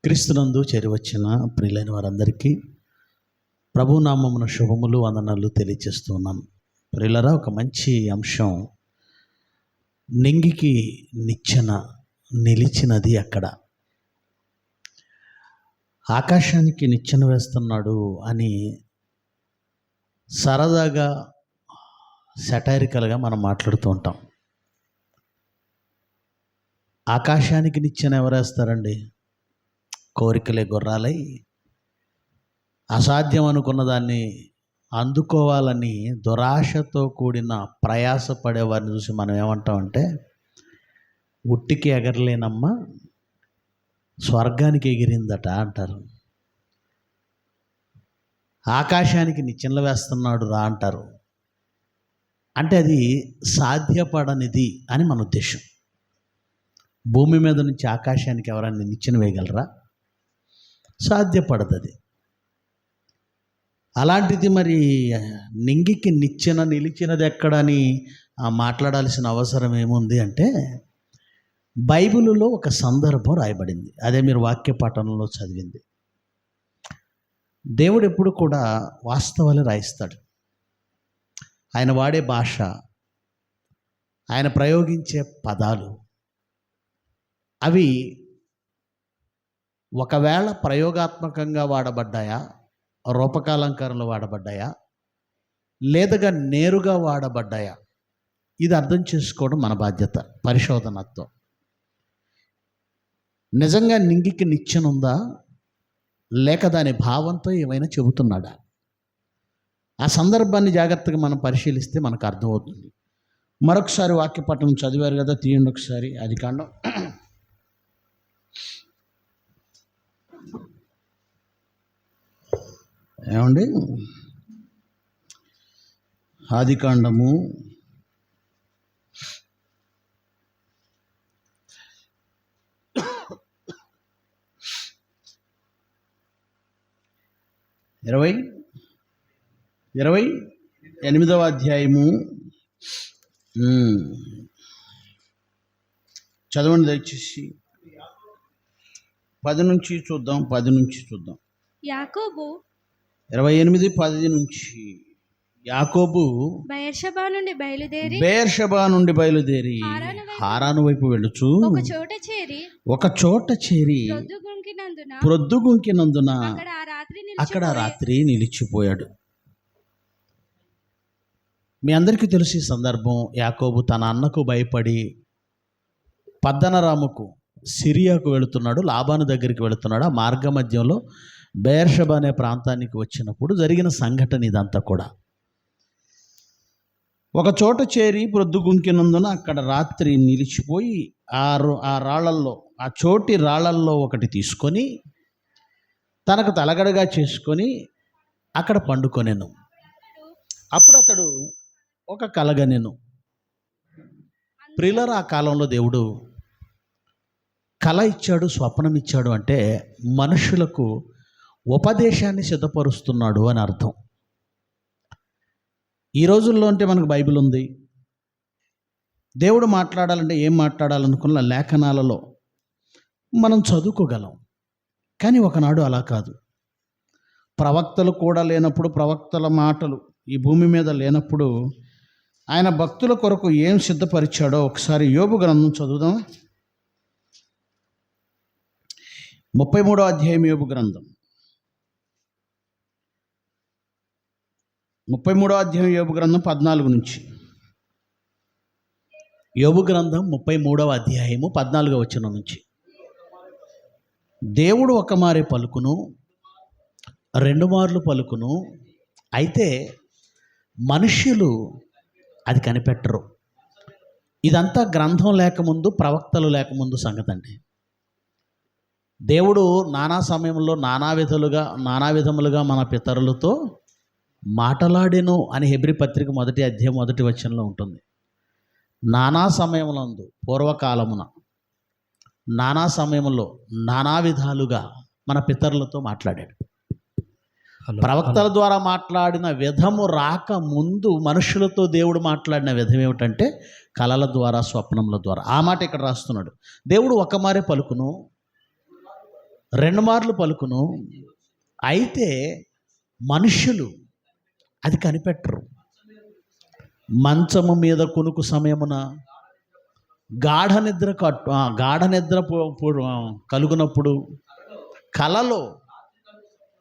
క్రీస్తునందు చేరివచ్చిన ప్రియులైన వారందరికీ ప్రభునామమున శుభములు వందనాలు తెలియజేస్తూ ఉన్నాను. ప్రియులరా, ఒక మంచి అంశం, నింగికి నిచ్చెన నిలిచినది అక్కడ. ఆకాశానికి నిచ్చెన వేస్తున్నాడు అని సరదాగా సెటైరికల్గా మనం మాట్లాడుతూ ఉంటాం. ఆకాశానికి నిచ్చెన ఎవరేస్తారండి? కోరికలే గుర్రాలై అసాధ్యం అనుకున్న దాన్ని అందుకోవాలని దురాశతో కూడిన ప్రయాసపడేవారిని చూసి మనం ఏమంటామంటే, ఉట్టికి ఎగరలేనమ్మ స్వర్గానికి ఎగిరిందట అంటారు. ఆకాశానికి నిచ్చెనలు వేస్తున్నాడు రా అంటారు. అంటే అది సాధ్యపడనిది అని మన ఉద్దేశం. భూమి మీద నుంచి ఆకాశానికి ఎవరైనా నిచ్చెన వేయగలరా? సాధ్యపడదు అది. అలాంటిది మరి నింగికి నిచ్చెన నిలిచినది ఎక్కడని మాట్లాడాల్సిన అవసరం ఏముంది అంటే, బైబిలులో ఒక సందర్భం రాయబడింది. అదే మీరు వాక్య పఠనంలో చదివింది. దేవుడు ఎప్పుడు కూడా వాస్తవాలు రాయిస్తాడు. ఆయన వాడే భాష, ఆయన ప్రయోగించే పదాలు అవి ఒకవేళ ప్రయోగాత్మకంగా వాడబడ్డాయా, రూపకాలంకారంలో వాడబడ్డాయా, లేదగా నేరుగా వాడబడ్డాయా, ఇది అర్థం చేసుకోవడం మన బాధ్యత. పరిశోధనతో నిజంగా నింగికి నిచ్చెన ఉందా, లేక దాని భావంతో ఏమైనా చెబుతున్నాడా? ఆ సందర్భాన్ని జాగ్రత్తగా మనం పరిశీలిస్తే మనకు అర్థమవుతుంది. మరొకసారి వాక్యపట్టణం చదివారు కదా, తీయండి ఒకసారి. ఆదికాండం ఏమండి, ఆదికాండము 28వ అధ్యాయము చదవండి దయచేసి. 10 నుంచి చూద్దాం. యాకోబు 28:10 నుంచి. యాకోబు బెయేర్షెబా నుండి బయలుదేరి హారాను వైపు వెళ్ళుచు ఒక చోట చేరి ప్రొద్దుగుంకినందున అక్కడ రాత్రి నిలిచిపోయాడు. మీ అందరికీ తెలిసి సందర్భం. యాకోబు తన అన్నకు భయపడి పద్దనరాముకు సిరియాకు వెళుతున్నాడు, లాబాను దగ్గరికి వెళుతున్నాడు. ఆ మార్గ మధ్యంలో బెయేర్షెబా అనే ప్రాంతానికి వచ్చినప్పుడు జరిగిన సంఘటన ఇదంతా కూడా. ఒక చోట చేరి ప్రొద్దుగుంకినందున అక్కడ రాత్రి నిలిచిపోయి ఆ రాళ్లల్లో, ఆ చోటి రాళ్లల్లో ఒకటి తీసుకొని తనకు తలగడగా చేసుకొని అక్కడ పండుకొనెను. అప్పుడు అతడు ఒక కలగనెను. ప్రియులారా, ఆ కాలంలో దేవుడు కళ ఇచ్చాడు, స్వప్నం ఇచ్చాడు అంటే మనుషులకు ఉపదేశాన్ని సిద్ధపరుస్తున్నాడు అని అర్థం. ఈ రోజుల్లో అంటే మనకు బైబిల్ ఉంది. దేవుడు మాట్లాడాలంటే ఏం మాట్లాడాలనుకున్న లేఖనాలలో మనం చదువుకోగలం. కానీ ఒకనాడు అలా కాదు. ప్రవక్తలు కూడా లేనప్పుడు, ప్రవక్తల మాటలు ఈ భూమి మీద లేనప్పుడు ఆయన భక్తుల కొరకు ఏం సిద్ధపరిచాడో ఒకసారి యోబు గ్రంథం చదువుదాం. 33వ అధ్యాయం యోబు గ్రంథం. 33వ అధ్యాయం యోబు గ్రంథం 14 నుంచి. యోబు గ్రంథం 33వ అధ్యాయము 14వ వచనం నుంచి. దేవుడు ఒక మారి పలుకును, 2 మార్లు పలుకును, అయితే మనుష్యులు అది కనిపెట్టరు. ఇదంతా గ్రంథం లేకముందు, ప్రవక్తలు లేకముందు సంగతి అండి. దేవుడు నానా సమయంలో నానా విధములుగా మన పితరులతో మాటలాడెను అని హెబ్రీ పత్రిక 1వ అధ్యాయం 1వ వచనంలో ఉంటుంది. నానా సమయములందు, పూర్వకాలమున నానా సమయంలో నానా విధాలుగా మన పితరులతో మాట్లాడాడు. ప్రవక్తల ద్వారా మాట్లాడిన విధము రాక ముందు మనుషులతో దేవుడు మాట్లాడిన విధం ఏమిటంటే కలల ద్వారా, స్వప్నముల ద్వారా. ఆ మాట ఇక్కడ రాస్తున్నాడు. దేవుడు ఒక మారే పలుకును, 2 మార్లు పలుకును. అయితే మనుష్యులు అది కనిపెట్టరు. మంచము మీద కునుకు సమయమున గాఢ నిద్ర కలుగునప్పుడు, కలలో,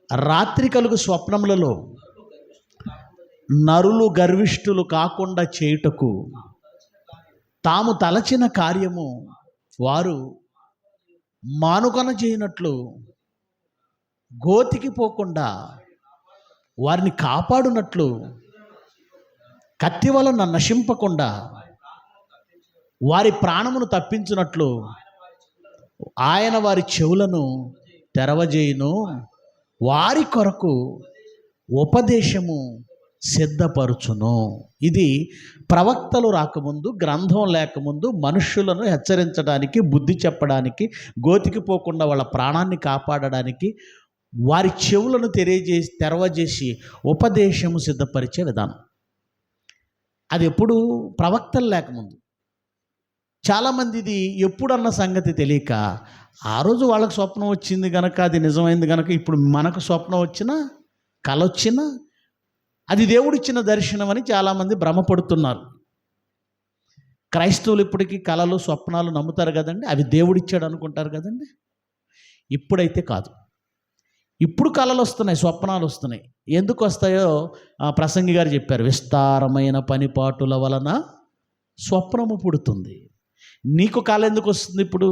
రాత్రి కలుగు స్వప్నములలో నరులు గర్విష్ఠులు కాకుండా చేయుటకు తాము తలచిన కార్యము వారు మానుకొన చేయనట్లు గోతికి పోకుండా వారిని కాపాడునట్లు కత్తి వలన నశింపకుండా వారి ప్రాణమును తప్పించునట్లు ఆయన వారి చెవులను తెరవజేయును, వారి కొరకు ఉపదేశము సిద్ధపరచును. ఇది ప్రవక్తలు రాకముందు, గ్రంథం లేకముందు మనుష్యులను హెచ్చరించడానికి, బుద్ధి చెప్పడానికి, గోతికి పోకుండా వాళ్ళ ప్రాణాన్ని కాపాడడానికి వారి చెవులను తెరవజేసి ఉపదేశము సిద్ధపరిచే విధానం. అది ఎప్పుడు? ప్రవక్తలు లేకముందు. చాలామంది ఇది ఎప్పుడన్న సంగతి తెలియక ఆ రోజు వాళ్ళకి స్వప్నం వచ్చింది కనుక, అది నిజమైంది కనుక ఇప్పుడు మనకు స్వప్నం వచ్చినా, కల వచ్చినా అది దేవుడిచ్చిన దర్శనం అని చాలామంది భ్రమపడుతున్నారు. క్రైస్తవులు ఇప్పటికీ కలలు, స్వప్నాలు నమ్ముతారు కదండి, అవి దేవుడిచ్చాడు అనుకుంటారు కదండి. ఇప్పుడైతే కాదు. ఇప్పుడు కలలు వస్తున్నాయి, స్వప్నాలు వస్తున్నాయి. ఎందుకు వస్తాయో ప్రసంగి గారు చెప్పారు. విస్తారమైన పనిపాటుల వలన స్వప్నము పుడుతుంది. నీకు కళ ఎందుకు వస్తుంది? ఇప్పుడు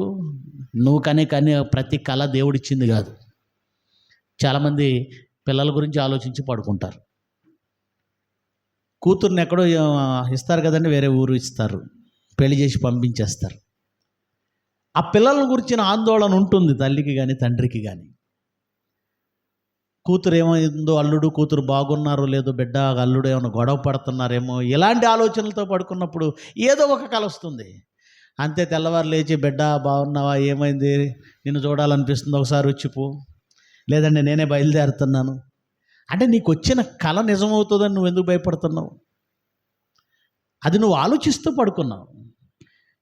నువ్వు కనే ప్రతి కళ దేవుడిచ్చింది కాదు. చాలామంది పిల్లల గురించి ఆలోచించి పడుకుంటారు. కూతుర్ని ఎక్కడో ఇస్తారు కదండి, వేరే ఊరు ఇస్తారు, పెళ్లి చేసి పంపించేస్తారు. ఆ పిల్లల గురించిన ఆందోళన ఉంటుంది తల్లికి కానీ తండ్రికి కానీ. కూతురు ఏమైందో, అల్లుడు కూతురు బాగున్నారో లేదో, బిడ్డ అల్లుడు ఏమైనా గొడవ పడుతున్నారేమో, ఇలాంటి ఆలోచనలతో పడుకున్నప్పుడు ఏదో ఒక కల వస్తుంది. అంతే, తెల్లవారు లేచి బిడ్డ బాగున్నావా, ఏమైంది, నిన్ను చూడాలనిపిస్తుంది, ఒకసారి వచ్చిపో, లేదండి నేనే బయలుదేరుతున్నాను అంటే నీకు వచ్చిన కళ నిజమవుతుందని నువ్వు ఎందుకు భయపడుతున్నావు? అది నువ్వు ఆలోచిస్తూ పడుకున్నావు.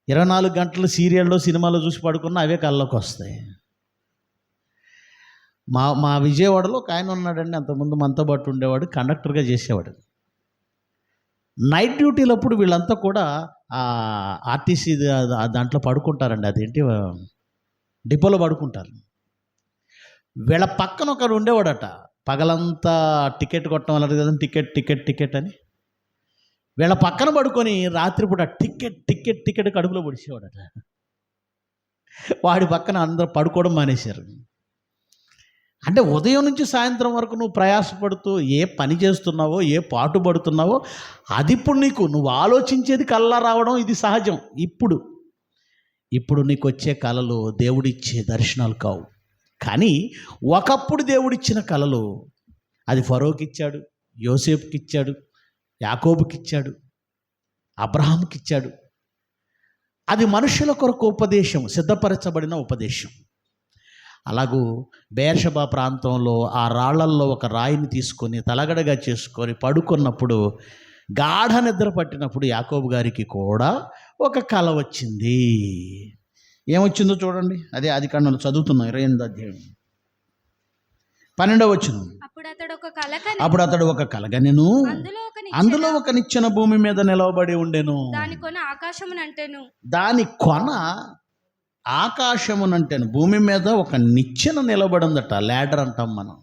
24 గంటలు సీరియల్లో, సినిమాలో చూసి పడుకున్నా అవే కళ్ళలోకి వస్తాయి. మా విజయవాడలో ఒక ఆయన ఉన్నాడండి, అంతకుముందు మనతో పాటు ఉండేవాడు, కండక్టర్గా చేసేవాడు. నైట్ డ్యూటీలప్పుడు వీళ్ళంతా కూడా ఆర్టీసీ దాంట్లో పడుకుంటారండి, అదేంటి డిపోలో పడుకుంటారు. వీళ్ళ పక్కన ఒకడు ఉండేవాడట, పగలంతా టికెట్ కొట్టడం వల్ల కదండి, టికెట్ టికెట్ టికెట్ అని వీళ్ళ పక్కన పడుకొని రాత్రిపూట టికెట్ టికెట్ టికెట్ కడుపులో పొడిచేవాడట. వాడి పక్కన అందరూ పడుకోవడం మానేశారు. అంటే ఉదయం నుంచి సాయంత్రం వరకు నువ్వు ప్రయాసపడుతూ ఏ పని చేస్తున్నావో, ఏ పాటు పడుతున్నావో, అది ఇప్పుడు నువ్వు ఆలోచించేది కళ్ళ రావడం ఇది సహజం. ఇప్పుడు నీకు వచ్చే కళలు దేవుడిచ్చే దర్శనాలు కావు. కానీ ఒకప్పుడు దేవుడిచ్చిన కళలు, అది ఫరోకి ఇచ్చాడు, యోసేపుకి ఇచ్చాడు, యాకోబుకి ఇచ్చాడు, అబ్రహాంకి ఇచ్చాడు. అది మనుషుల కొరకు ఉపదేశం, సిద్ధపరచబడిన ఉపదేశం. అలాగూ బెయేర్షెబా ప్రాంతంలో ఆ రాళ్లల్లో ఒక రాయిని తీసుకొని తలగడగా చేసుకొని పడుకున్నప్పుడు, గాఢ నిద్ర పట్టినప్పుడు యాకోబు గారికి కూడా ఒక కల వచ్చింది. ఏమొచ్చిందో చూడండి. అదే ఆదికాండంలో చదువుతున్నాం, 28వ అధ్యాయం 12వ వచనం. అప్పుడు అతడు ఒక కల కనెను, అందులో ఒక నిచ్చెన భూమి మీద నిలవబడి ఉండెను. దాని కొన ఆకాశమునంటేను. భూమి మీద ఒక నిచ్చెన నిలబడిందట. ల్యాడర్ అంటాం మనం.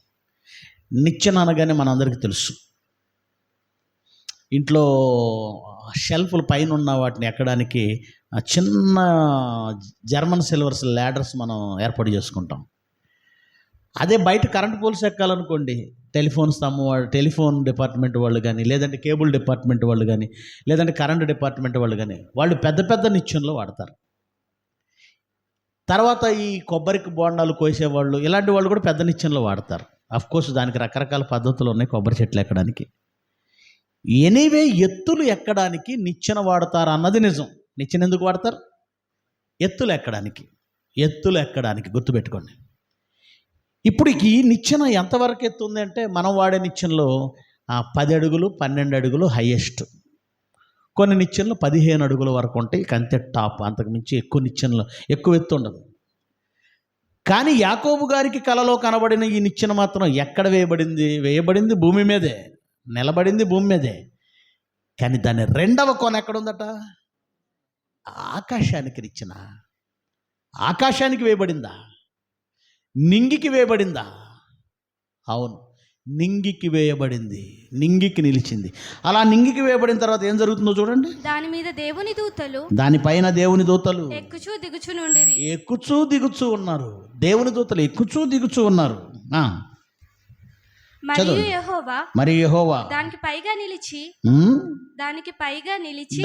నిచ్చెన అనగానే మనందరికీ తెలుసు, ఇంట్లో షెల్ఫ్ల పైన ఉన్న వాటిని ఎక్కడానికి చిన్న జర్మన్ సిల్వర్స్ ల్యాడర్స్ మనం ఏర్పాటు చేసుకుంటాం. అదే బయట కరెంట్ పోల్స్ ఎక్కాలనుకోండి, టెలిఫోన్ డిపార్ట్మెంట్ వాళ్ళు కానీ, లేదంటే కేబుల్ డిపార్ట్మెంట్ వాళ్ళు కానీ, లేదంటే కరెంట్ డిపార్ట్మెంట్ వాళ్ళు కానీ, వాళ్ళు పెద్ద పెద్ద నిచ్చెనలు వాడతారు. తర్వాత ఈ కొబ్బరికి బోండాలు కోసేవాళ్ళు, ఇలాంటి వాళ్ళు కూడా పెద్ద నిచ్చెనలు వాడతారు. అఫ్కోర్స్ దానికి రకరకాల పద్ధతులు ఉన్నాయి కొబ్బరి చెట్లు ఎక్కడానికి. ఎనీవే, ఎత్తులు ఎక్కడానికి నిచ్చెన వాడతారు అన్నది నిజం. నిచ్చెన ఎందుకు వాడతారు? ఎత్తులు ఎక్కడానికి గుర్తుపెట్టుకోండి. ఇప్పుడు ఈ నిచ్చెన ఎంతవరకు ఎత్తు ఉంది అంటే, మనం వాడే నిచ్చెనలో 10 అడుగులు 12 అడుగులు హైయెస్ట్. కొన్ని నిచ్చెనలు 15 అడుగుల వరకు ఉంటాయి, అంతే టాప్. అంతకుమించి ఎక్కువ నిచ్చెనలు ఎక్కువ ఎత్తు ఉండదు. కానీ యాకోబు గారికి కలలో కనబడిన ఈ నిచ్చెన మాత్రం ఎక్కడ వేయబడింది భూమి మీదే, నిలబడింది భూమి మీదే. కానీ దాని రెండవ కోన ఎక్కడుందట? ఆకాశానికి నిచ్చెన. ఆకాశానికి వేయబడిందా? నింగికి వేయబడిందా? అవును, నింగికి వేయబడింది, నింగికి నిలిచింది. అలా నింగికి వేయబడిన తర్వాత ఏం జరుగుతుందో చూడండి. దాని మీద దేవుని దూతలు, దానిపైన దేవుని దూతలు ఎక్కుచూ దిగుచూ నుండిరి. ఎక్కుచూ దిగుచూ ఉన్నారు. దేవుని దూతలు ఎక్కుచూ దిగుచూ ఉన్నారు. మరియు యెహోవా మరి యెహోవా దానికి పైగా నిలిచి,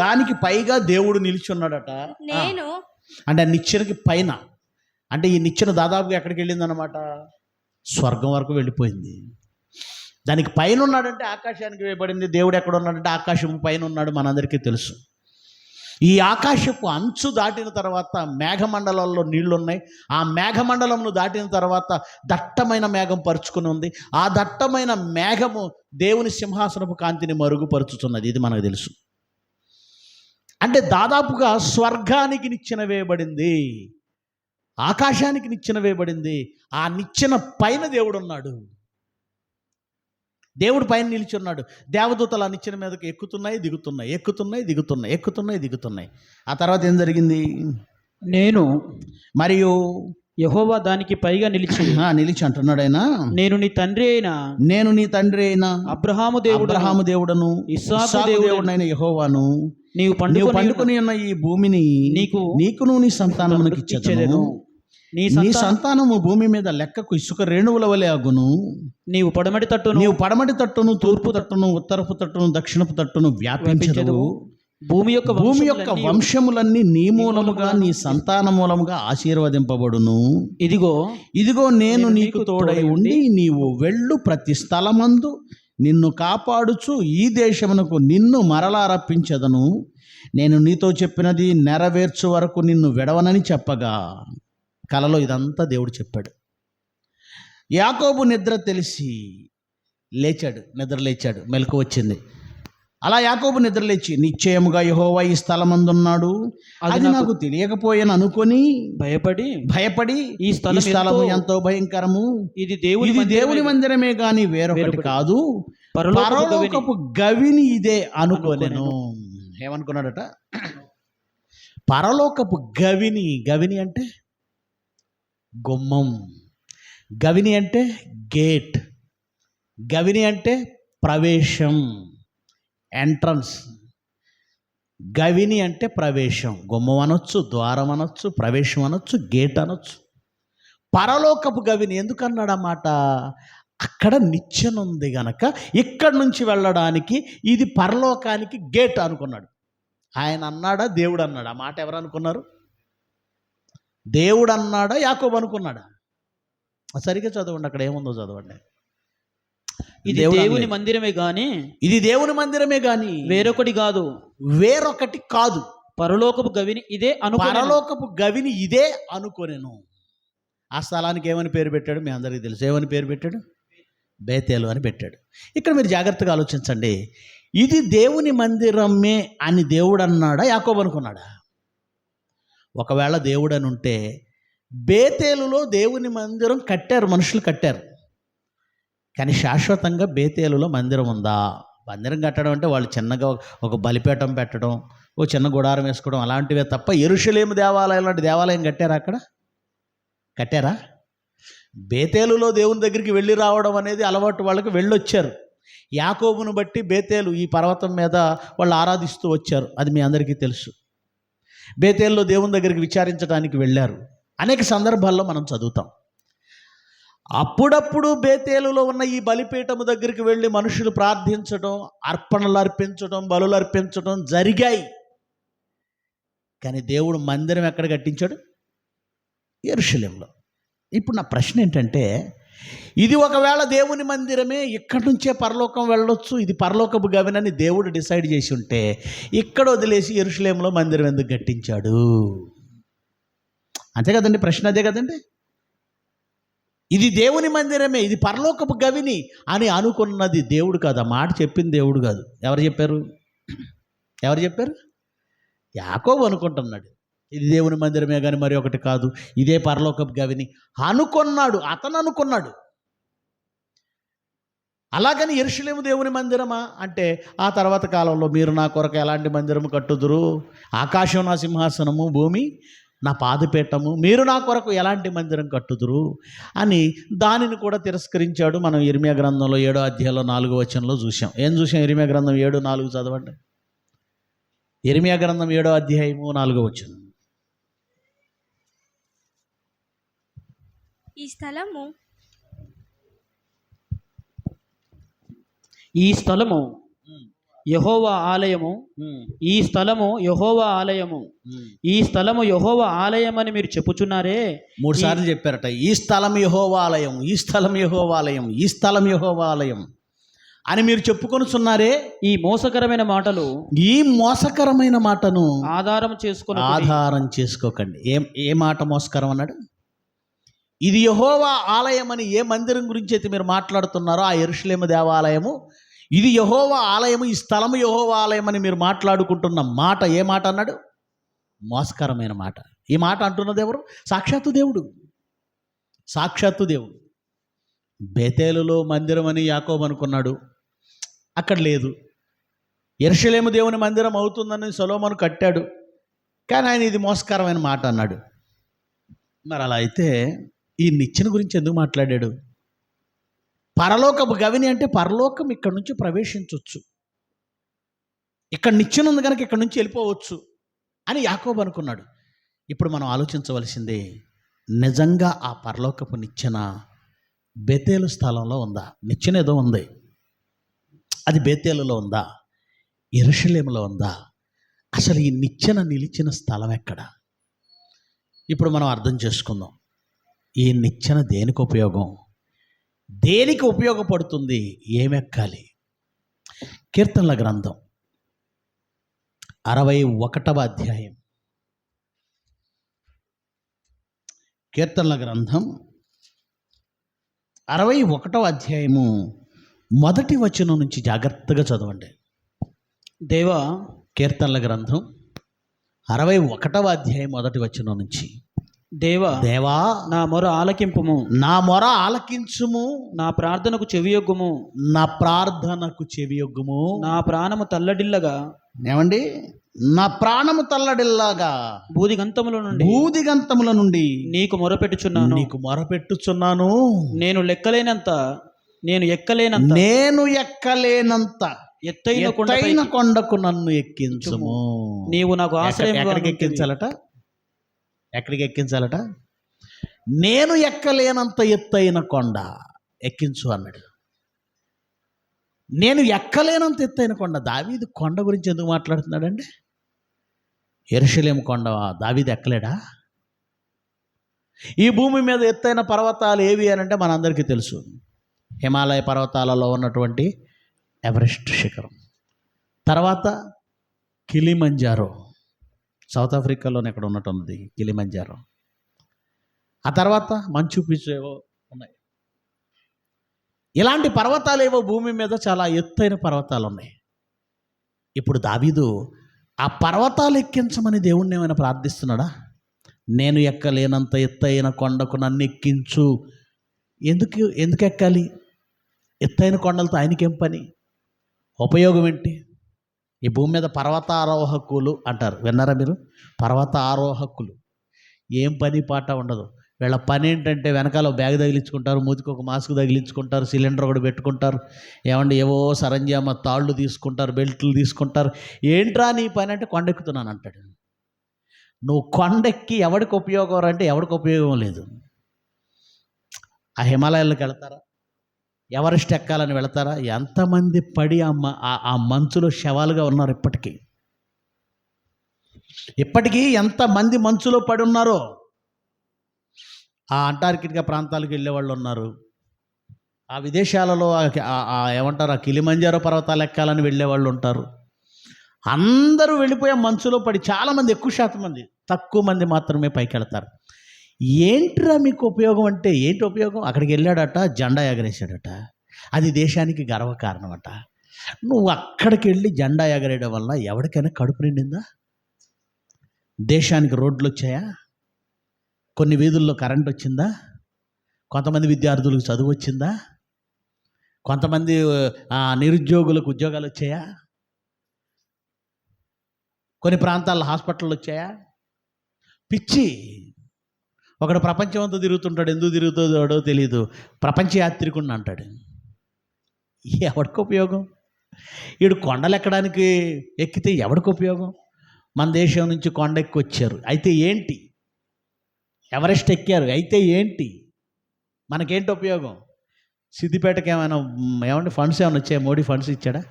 దానికి పైగా దేవుడు నిలిచి ఉన్నాడట. నేను అంటే ఆ నిచ్చెనకి పైన, అంటే ఈ నిచ్చెన దాదాపుగా ఎక్కడికి వెళ్ళిందనమాట? స్వర్గం వరకు వెళ్ళిపోయింది. దానికి పైన ఉన్నాడంటే ఆకాశానికి వేయబడింది. దేవుడు ఎక్కడ ఉన్నాడంటే ఆకాశం పైన ఉన్నాడు, మనందరికీ తెలుసు. ఈ ఆకాశపు అంచు దాటిన తర్వాత మేఘమండలంలో నీళ్లు ఉన్నాయి. ఆ మేఘమండలంను దాటిన తర్వాత దట్టమైన మేఘం పరుచుకుని ఉంది. ఆ దట్టమైన మేఘము దేవుని సింహాసనపు కాంతిని మరుగుపరుచుతున్నది. ఇది మనకు తెలుసు. అంటే దాదాపుగా స్వర్గానికి నిచ్చెన వేయబడింది, ఆకాశానికి నిచ్చెన వేయబడింది. ఆ నిచ్చెన పైన దేవుడు ఉన్నాడు. దేవుడు పైన నిలిచి ఉన్నాడు. దేవదూతలు ఆ నిచ్చెన మీదకి ఎక్కుతున్నాయి దిగుతున్నాయి. ఆ తర్వాత ఏం జరిగింది? నేను మరియు యెహోవా దానికి పైగా నిలిచి అంటున్నాడు ఆయన, నేను నీ తండ్రి అయిన అబ్రహాము దేవుడను ఇస్సాకు దేవుడనైన యెహోవాను నీవు పండుకొని ఉన్న ఈ భూమిని నీకును నీ సంతానమునకు ఇచ్చెదను. నీ సంతానము భూమి మీద లెక్కకు ఇసుక రేణువుల వలె అగును. నీవు పడమటి తట్టును తూర్పు తట్టును ఉత్తరపు తట్టును దక్షిణపు తట్టును వ్యాపించెదవు. భూమి యొక్క వంశములన్నీ నీ మూలముగా నీ సంతాన మూలముగా ఆశీర్వదింపబడును. ఇదిగో నేను నీకు తోడై ఉండి నీవు వెళ్ళు ప్రతి స్థలమందు నిన్ను కాపాడుచు ఈ దేశమునకు నిన్ను మరలా రప్పించెదను. నేను నీతో చెప్పినది నెరవేర్చు వరకు నిన్ను విడవనని చెప్పగా, కలలో ఇదంతా దేవుడు చెప్పాడు. యాకోబు నిద్ర లేచాడు, మెలకు వచ్చింది. అలా యాకోబు నిద్రలేచి నిశ్చయముగా యెహోవా ఈ స్థలమందున్నాడు, అది నాకు తెలియకపోయాను అనుకొని భయపడి ఈ స్థలము ఎంతో భయంకరము, ఇది దేవుని మందిరమే గాని వేరొకటి కాదు, పరలోకపు గవిని ఇదే అనుకోలేను. ఏమనుకున్నాడట? పరలోకపు గవిని అంటే గుమ్మం, గవిని అంటే గేట్, గవిని అంటే ప్రవేశం, ఎంట్రన్స్. గవిని అంటే ప్రవేశం. గుమ్మం అనొచ్చు, ద్వారం అనొచ్చు, ప్రవేశం అనొచ్చు, గేట్ అనొచ్చు. పరలోకపు గవిని ఎందుకన్నాడు అన్నమాట? అక్కడ నిచ్చెన ఉంది గనక ఇక్కడి నుంచి వెళ్ళడానికి ఇది పరలోకానికి గేట్ అనుకున్నాడు. ఆయన అన్నాడా, దేవుడు అన్నాడా? ఆ మాట ఎవరు అనుకున్నారు? దేవుడు అన్నాడా, యాకోబు అనుకున్నాడా? సరిగ్గా చదవండి, అక్కడ ఏముందో చదవండి. ఇది దేవుని మందిరమే గాని వేరొకటి కాదు. పరలోకపు గవిని ఇదే అనుకోనేను. ఆ స్థలానికి ఏమని పేరు పెట్టాడు? మీ అందరికీ తెలుసు. ఏమని పేరు పెట్టాడు? బేతేలు అని పెట్టాడు. ఇక్కడ మీరు జాగ్రత్తగా ఆలోచించండి. ఇది దేవుని మందిరమే అని దేవుడు అన్నాడా, యాకోబు అనుకున్నాడా? ఒకవేళ దేవుడు అని ఉంటే బేతేలులో దేవుని మందిరం కట్టారు, మనుషులు కట్టారు. కానీ శాశ్వతంగా బేతేలులో మందిరం ఉందా? మందిరం కట్టడం అంటే వాళ్ళు చిన్నగా ఒక బలిపీఠం పెట్టడం, ఓ చిన్న గుడారం వేసుకోవడం అలాంటివే తప్ప యెరూషలేము దేవాలయం లాంటి దేవాలయం కట్టారా? బేతేలులో దేవుని దగ్గరికి వెళ్ళి రావడం అనేది అలవాటు, వాళ్ళకి వెళ్ళొచ్చారు. యాకోబును బట్టి బేతేలు ఈ పర్వతం మీద వాళ్ళు ఆరాధిస్తూ వచ్చారు, అది మీ అందరికీ తెలుసు. బేతేలులో దేవుని దగ్గరికి విచారించడానికి వెళ్ళారు. అనేక సందర్భాల్లో మనం చదువుతాం. అప్పుడప్పుడు బేతేలులో ఉన్న ఈ బలిపీఠము దగ్గరికి వెళ్ళి మనుషులు ప్రార్థించడం, అర్పణలు అర్పించడం, బలులు అర్పించడం జరిగాయి. కానీ దేవుడు మందిరం ఎక్కడ కట్టించాడు? యెరూషలేములో. ఇప్పుడు నా ప్రశ్న ఏంటంటే, ఇది ఒకవేళ దేవుని మందిరమే, ఇక్కడి నుంచే పరలోకం వెళ్ళొచ్చు, ఇది పరలోకపు గవినని దేవుడు డిసైడ్ చేసి ఉంటే ఇక్కడ వదిలేసి యెరూషలేములో మందిరం ఎందుకు కట్టించాడు? అంతే కదండి, ప్రశ్న అదే కదండి. ఇది దేవుని మందిరమే, ఇది పరలోకపు గవిని అని అనుకున్నది దేవుడు కాదు. ఆ మాట చెప్పింది దేవుడు కాదు. ఎవరు చెప్పారు? యాకోబు అనుకుంటున్నాడు. ఇది దేవుని మందిరమే కానీ మరి ఒకటి కాదు, ఇదే పరలోకపు గవిని అనుకున్నాడు. అతను అనుకున్నాడు. అలాగని యెరూషలేము దేవుని మందిరమా అంటే, ఆ తర్వాత కాలంలో మీరు నా కొరకు ఎలాంటి మందిరము కట్టుదురు, ఆకాశం నా సింహాసనము, భూమి నా పాదపీఠము, మీరు నా కొరకు ఎలాంటి మందిరం కట్టుదురు అని దానిని కూడా తిరస్కరించాడు. మనం ఇర్మియా గ్రంథంలో 7వ అధ్యాయంలో 4వ వచనంలో చూసాం. ఏం చూసాం? ఇర్మియా గ్రంథం 7:4 చదవండి. ఇర్మియా గ్రంథం 7వ అధ్యాయము 4వ వచనం. ఈ స్థలము యెహోవా ఆలయము, ఈ స్థలము యెహోవా ఆలయము, ఈ స్థలము యెహోవా ఆలయమని మీరు చెప్పుచున్నారే. 3 సార్లు చెప్పారట, ఈ స్థలం యెహోవా ఆలయం, ఈ స్థలం యెహోవా ఆలయం, ఈ స్థలం యెహోవా ఆలయం అని మీరు చెప్పుకొనుచున్నారే. ఈ మోసకరమైన మాటలు, ఈ మోసకరమైన మాటను ఆధారం చేసుకోకండి. ఏ మాట మోసకరం అన్నాడు? ఇది యెహోవా ఆలయం అని ఏ మందిరం గురించి అయితే మీరు మాట్లాడుతున్నారో, ఆ యెరూషలేము దేవాలయము, ఇది యెహోవా ఆలయము, ఈ స్థలము యెహోవా ఆలయం అని మీరు మాట్లాడుకుంటున్న మాట ఏ మాట అన్నాడు? మోసకరమైన మాట. ఈ మాట అంటున్నది ఎవరు? సాక్షాత్తు దేవుడు. సాక్షాత్తు దేవుడు. బేతేలులో మందిరం అని యాకోబు అనుకున్నాడు, అక్కడ లేదు. యెరూషలేము దేవుని మందిరం అవుతుందని సొలొమోను కట్టాడు, కానీ ఆయన ఇది మోసకరమైన మాట అన్నాడు. మరి అలా అయితే ఈ నిచ్చెన గురించి ఎందుకు మాట్లాడాడు? పరలోకపు గవిని అంటే పరలోకం ఇక్కడ నుంచి ప్రవేశించవచ్చు, ఇక్కడ నిచ్చెన ఉంది కనుక ఇక్కడ నుంచి వెళ్ళిపోవచ్చు అని యాకోబు అనుకున్నాడు. ఇప్పుడు మనం ఆలోచించవలసిందే, నిజంగా ఆ పరలోకపు నిచ్చెన బేతేలు స్థలంలో ఉందా? నిచ్చెన ఏదో ఉంది, అది బేతేలులో ఉందా, యెరూషలేములో ఉందా? అసలు ఈ నిచ్చెన నిలిచిన స్థలం ఎక్కడ? ఇప్పుడు మనం అర్థం చేసుకుందాం. ఈ నిచ్చెన దేనికి ఉపయోగం, దేనికి ఉపయోగపడుతుంది, ఏమెక్కాలి? కీర్తనల గ్రంథం 61వ అధ్యాయం. కీర్తనల గ్రంథం 61వ అధ్యాయము 1వ వచనం నుంచి జాగ్రత్తగా చదవండి. దేవా, కీర్తనల గ్రంథం 61వ అధ్యాయం 1వ వచనం నుంచి. దేవా నా మొర ఆలకింపుము, నా మొర ఆలకించుము, నా ప్రార్థనకు చెవియొగ్గుము, నా ప్రార్థనకు చెవియొగ్గుము. నా ప్రాణము తల్లడిల్లగా, ఏమండి? నా ప్రాణము తల్లడిల్లాగా బూదిగంతముల నుండి నీకు మొరపెట్టుచున్నాను. నేను ఎక్కలేనంత ఎత్తైన కొండకు నన్ను ఎక్కించుము. నీవు నాకు ఆశ్రయం. ఎక్కడికి ఎక్కించాలట? నేను ఎక్కలేనంత ఎత్తైన కొండ ఎక్కించు అన్నాడు. నేను ఎక్కలేనంత ఎత్తైన కొండ. దావీదు కొండ గురించి ఎందుకు మాట్లాడుతున్నాడండి? యెరూషలేము కొండ దావీదు ఎక్కలేడా? ఈ భూమి మీద ఎత్తైన పర్వతాలు ఏవి అని అంటే మనందరికీ తెలుసు. హిమాలయ పర్వతాలలో ఉన్నటువంటి ఎవరెస్ట్ శిఖరం, తర్వాత కిలిమంజారో, సౌత్ ఆఫ్రికాలోనే ఇక్కడ ఉన్నట్టుంది కిలిమంజారో. ఆ తర్వాత మంచు పిచ్చు ఏవో ఉన్నాయి. ఇలాంటి పర్వతాలు ఏవో భూమి మీద చాలా ఎత్తైన పర్వతాలు ఉన్నాయి. ఇప్పుడు దావీదు ఆ పర్వతాలు ఎక్కించమని దేవుణ్ణి ఏమైనా ప్రార్థిస్తున్నాడా? నేను ఎక్కలేనంత ఎత్తైన కొండకు నన్ను ఎక్కించు. ఎందుకు ఎక్కాలి? ఎత్తైన కొండలతో ఆయనకేం పని? ఉపయోగం ఏంటి? ఈ భూమి మీద పర్వతారోహకులు అంటారు, విన్నారా మీరు? పర్వతారోహకులు ఏం పని పాట ఉండదు. వీళ్ళ పని ఏంటంటే వెనకాల బ్యాగ్ తగిలించుకుంటారు, మూతికి ఒక మాస్క్ తగిలించుకుంటారు, సిలిండర్ ఒకటి పెట్టుకుంటారు, ఏమంటే ఏవో సరంజామా తాళ్ళు తీసుకుంటారు, బెల్ట్లు తీసుకుంటారు. ఏంట్రా నీ పని అంటే కొండెక్కుతున్నాను అంటాడు. నువ్వు కొండెక్కి ఎవడికి ఉపయోగం అంటే ఎవడికి ఉపయోగం లేదు. ఆ హిమాలయాలకు వెళ్తారా? ఎవరెస్ట్ ఎక్కాలని వెళతారా? ఎంతమంది పడి ఆ మంచులో శవాలుగా ఉన్నారు. ఇప్పటికీ ఎంతమంది మంచులో పడి ఉన్నారో. ఆ అంటార్కిటికా ప్రాంతాలకు వెళ్ళే వాళ్ళు ఉన్నారు, ఆ విదేశాలలో ఏమంటారు ఆ కిలిమంజారో పర్వతాలు ఎక్కాలని వెళ్ళే వాళ్ళు ఉంటారు. అందరూ వెళ్ళిపోయే మంచులో పడి చాలామంది, ఎక్కువ శాతం మంది, తక్కువ మంది మాత్రమే పైకి వెళ్తారు. ఏంట్రా మీకు ఉపయోగం అంటే ఏంటి ఉపయోగం? అక్కడికి వెళ్ళాడట, జెండా ఎగరేశాడట, అది దేశానికి గర్వకారణం అట. నువ్వు అక్కడికి వెళ్ళి జెండా ఎగరేయడం వల్ల ఎవరికైనా కడుపు నిండిందా? దేశానికి రోడ్లు వచ్చాయా? కొన్ని వీధుల్లో కరెంట్ వచ్చిందా? కొంతమంది విద్యార్థులకు చదువు వచ్చిందా? కొంతమంది నిరుద్యోగులకు ఉద్యోగాలు వచ్చాయా? కొన్ని ప్రాంతాల్లో హాస్పిటళ్ళు వచ్చాయా? పిచ్చి. ఒకడు ప్రపంచం అంతా తిరుగుతుంటాడు, ఎందుకు తిరుగుతుందో తెలియదు, ప్రపంచ యాత్రికుడిని అంటాడు. ఎవరికి ఉపయోగం? వీడు కొండలు ఎక్కడానికి ఎక్కితే ఎవరికి ఉపయోగం? మన దేశం నుంచి కొండ ఎక్కి వచ్చారు, అయితే ఏంటి? ఎవరెస్ట్ ఎక్కారు, అయితే ఏంటి? మనకేంటి ఉపయోగం? సిద్దిపేటకి ఏమంటే ఫండ్స్ ఏమైనా వచ్చాయి? మోడీ ఫండ్స్ ఇచ్చాడా?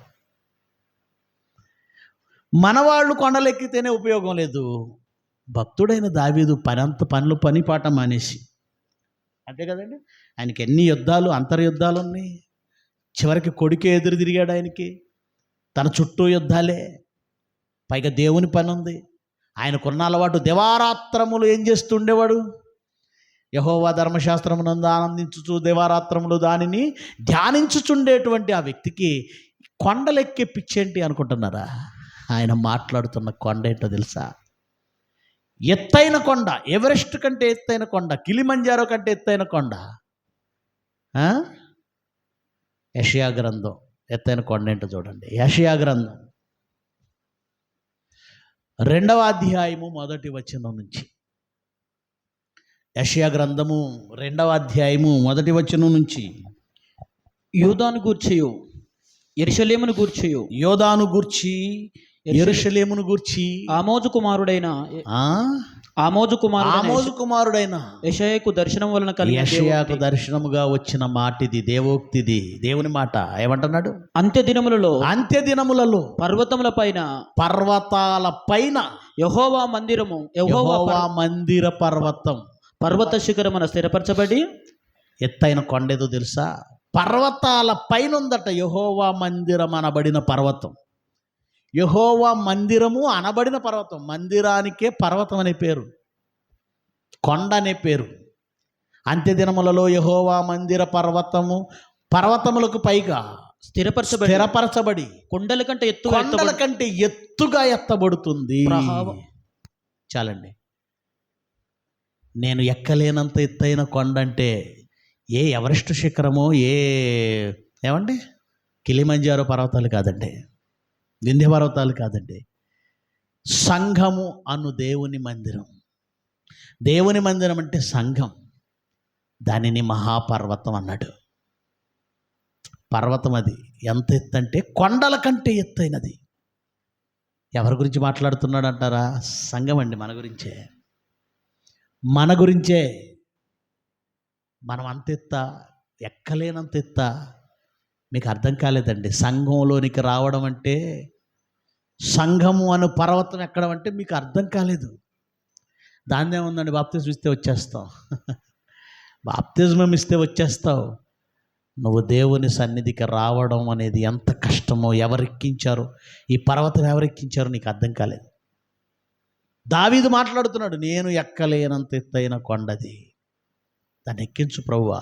మనవాళ్ళు కొండలు ఎక్కితేనే ఉపయోగం లేదు. భక్తుడైన దావీదు పని పాట మానేసి, అంతే కదండి, ఆయనకి ఎన్ని యుద్ధాలు, అంతర్యుద్ధాలు ఉన్నాయి. చివరికి కొడుకే ఎదురు తిరిగాడు ఆయనకి. తన చుట్టూ యుద్ధాలే, పైగా దేవుని పని ఉంది. ఆయనకున్న అలవాటు దివారాత్రములు ఏం చేస్తుండేవాడు? యెహోవా ధర్మశాస్త్రమునందు ఆనందించుచు దివారాత్రములు దానిని ధ్యానించుచుండేటువంటి ఆ వ్యక్తికి కొండలెక్కే పిచ్చేంటి అనుకుంటున్నారా? ఆయన మాట్లాడుతున్న కొండ ఏంటో తెలుసా? ఎత్తైన కొండ, ఎవరెస్ట్ కంటే ఎత్తైన కొండ, కిలిమంజారో కంటే ఎత్తైన కొండ. యెషయా గ్రంథం ఎత్తైన కొండ ఏంటో చూడండి. యెషయా గ్రంథం 2వ అధ్యాయము 1వ వచనం నుంచి. యెషయా గ్రంథము 2వ అధ్యాయము 1వ వచనం నుంచి. యూదాను గూర్చియు యెరూషలేమును గూర్చియు, యోదాను గూర్చి యెరూషలేమును గూర్చి ఆమోజు కుమారుడైన యెషయాకు దర్శనం వలన కలిగిన యెషయాకు దర్శనముగా వచ్చిన మాటిది, దేవోక్తిది, దేవుని మాట. ఏమంటున్నాడు? అంత్య దినములలో పర్వతాల పైన యెహోవా మందిర పర్వత శిఖరమున స్థిరపరచబడి. ఎత్తైన కొండేదో తెలుసా? పర్వతాల పైన ఉందట యెహోవా మందిరం అనబడిన పర్వతం. యెహోవా మందిరము అనబడిన పర్వతం. మందిరానికే పర్వతం అనే పేరు, కొండ అనే పేరు. అంత్యదినములలో యెహోవా మందిర పర్వతములకు పైగా స్థిరపరచబడి కొండల కంటే ఎత్తుగా ఎత్తబడుతుంది. చాలండి. నేను ఎక్కలేనంత ఎత్తైన కొండ అంటే ఏ ఎవరెస్ట్ శిఖరమో, ఏమండి కిలిమంజారో పర్వతాలు కాదండి, వింధ్య పర్వతాలు కాదండి. సంఘము అను దేవుని మందిరం. దేవుని మందిరం అంటే సంఘం. దానిని మహాపర్వతం అన్నాడు. పర్వతం అది ఎంత ఎత్తు అంటే కొండల కంటే ఎత్తైనది. ఎవరి గురించి మాట్లాడుతున్నాడు అంటారా? సంఘం అండి, మన గురించే. మనం అంత ఎక్కలేనంత ఎత్తా. మీకు అర్థం కాలేదండి. సంఘంలోనికి రావడం అంటే, సంఘము అను పర్వతం ఎక్కడం అంటే మీకు అర్థం కాలేదు. దాన్నే ఉందండి, బాప్తిజం ఇస్తే వచ్చేస్తావు, బాప్తిజం ఇస్తే వచ్చేస్తావు. నువ్వు దేవుని సన్నిధికి రావడం అనేది ఎంత కష్టమో, ఎవరెక్కించారో, ఈ పర్వతం ఎవరెక్కించారో నీకు అర్థం కాలేదు. దావీదు మాట్లాడుతున్నాడు, నేను ఎక్కలేనంత ఎత్తైన కొండది, దాన్ని ఎక్కించు ప్రభువా.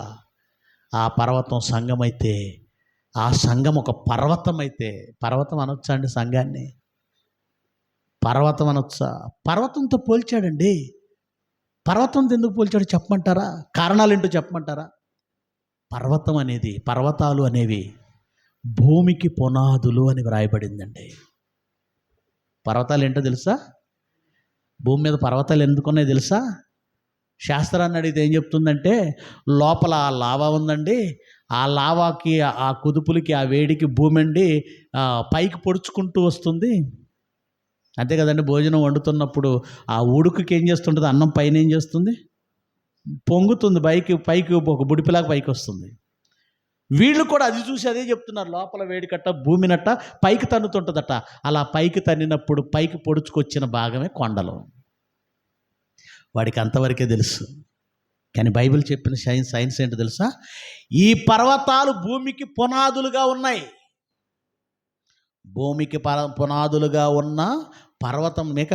ఆ పర్వతం సంఘమైతే, ఆ సంఘం ఒక పర్వతం అయితే, పర్వతం అనొచ్చా అండి సంఘాన్ని? పర్వతం అనొచ్చా? పర్వతంతో పోల్చాడండి. పర్వతంతో ఎందుకు పోల్చాడు చెప్పమంటారా? కారణాలు ఏంటో చెప్పమంటారా? పర్వతాలు అనేవి భూమికి పునాదులు అని వ్రాయబడిందండి. పర్వతాలు ఏంటో తెలుసా? భూమి మీద పర్వతాలు ఎందుకున్నాయి తెలుసా? శాస్త్రాన్ని అడిగితే ఏం చెప్తుందంటే, లోపల లావా ఉందండి, ఆ లావాకి, ఆ కుదుపులకి, ఆ వేడికి భూమి అండి పైకి పొడుచుకుంటూ వస్తుంది. అంతే కదండి. భోజనం వండుతున్నప్పుడు ఆ ఉడుకుకి ఏం చేస్తుంటుంది? అన్నం పైన ఏం చేస్తుంది? పొంగుతుంది, పైకి ఒక బుడిపిలాగా పైకి వస్తుంది. వీళ్ళు కూడా అది చూసి అదే చెప్తున్నారు, లోపల వేడి కట్ట భూమినట్ట పైకి తన్నుతుంటుందట. అలా పైకి తన్నినప్పుడు పైకి పొడుచుకొచ్చిన భాగమే కొండలు. వాడికి అంతవరకే తెలుసు. కానీ బైబిల్ చెప్పిన సైన్స్ ఏంటో తెలుసా? ఈ పర్వతాలు భూమికి పునాదులుగా ఉన్నాయి. భూమికి పునాదులుగా ఉన్న పర్వతం మేక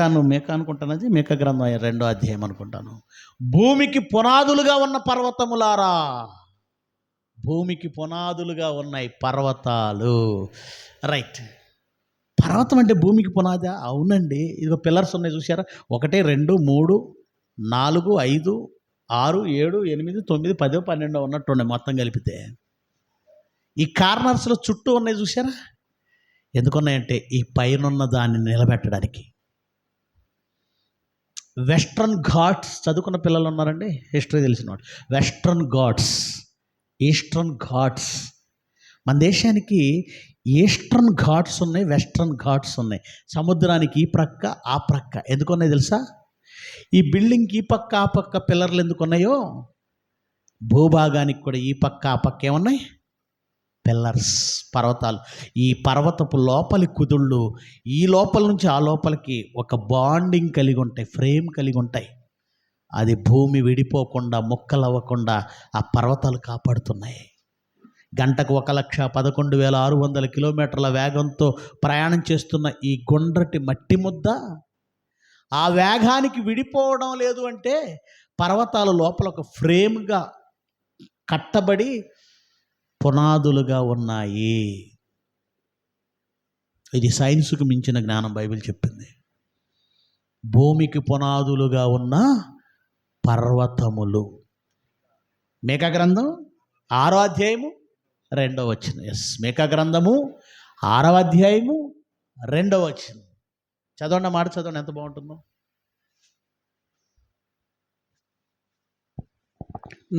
అనుకుంటానది, మేక గ్రంథం 2వ అధ్యాయం అనుకుంటాను. భూమికి పునాదులుగా ఉన్న పర్వతములారా, భూమికి పునాదులుగా ఉన్నాయి పర్వతాలు. రైట్. పర్వతం అంటే భూమికి పునాదా? అవునండి. ఇదిగో పిల్లర్స్ ఉన్నాయి చూసారా, 1 2 3 4 5 6 7 8 9 10 12 ఉన్నట్టు ఉన్నాయి మొత్తం కలిపితే. ఈ కార్నర్స్లో చుట్టూ ఉన్నాయి చూసారా, ఎందుకున్నాయంటే ఈ పైనున్న దాన్ని నిలబెట్టడానికి. వెస్ట్రన్ ఘాట్స్ చదువుకున్న పిల్లలు ఉన్నారండి, హిస్టరీ తెలిసిన వాళ్ళు. Western Ghats, eastern Ghats. మన దేశానికి ఈస్టర్న్ ఘాట్స్ ఉన్నాయి, వెస్ట్రన్ ఘాట్స్ ఉన్నాయి. సముద్రానికి ఈ ప్రక్క ఆ ప్రక్క ఎందుకున్నాయి తెలుసా? ఈ బిల్డింగ్కి ఈ పక్క ఆ పక్క పిల్లర్లు ఎందుకున్నాయో, భూభాగానికి కూడా ఈ పక్క ఆ పక్క ఏమున్నాయి? పిల్లర్స్, పర్వతాలు. ఈ పర్వతపు లోపలి కుదుళ్ళు ఈ లోపల నుంచి ఆ లోపలికి ఒక బాండింగ్ కలిగి ఉంటాయి, ఫ్రేమ్ కలిగి ఉంటాయి. అది భూమి విడిపోకుండా ముక్కలు అవ్వకుండా ఆ పర్వతాలు కాపాడుతున్నాయి. గంటకు 1,11,600 కిలోమీటర్ల వేగంతో ప్రయాణం చేస్తున్న ఈ గుండ్రటి మట్టి ముద్ద ఆ వేగానికి విడిపోవడం లేదు అంటే పర్వతాలు లోపల ఒక ఫ్రేమ్గా కట్టబడి పునాదులుగా ఉన్నాయి. ఇది సైన్స్కు మించిన జ్ఞానం బైబిల్ చెప్పింది. భూమికి పునాదులుగా ఉన్న పర్వతములు. మేకా గ్రంథం 6వ అధ్యాయము 2వ వచనం. మేకా గ్రంథము 6వ అధ్యాయము 2వ వచనం. చదవండి, మాట చదవండి, ఎంత బాగుంటుందో.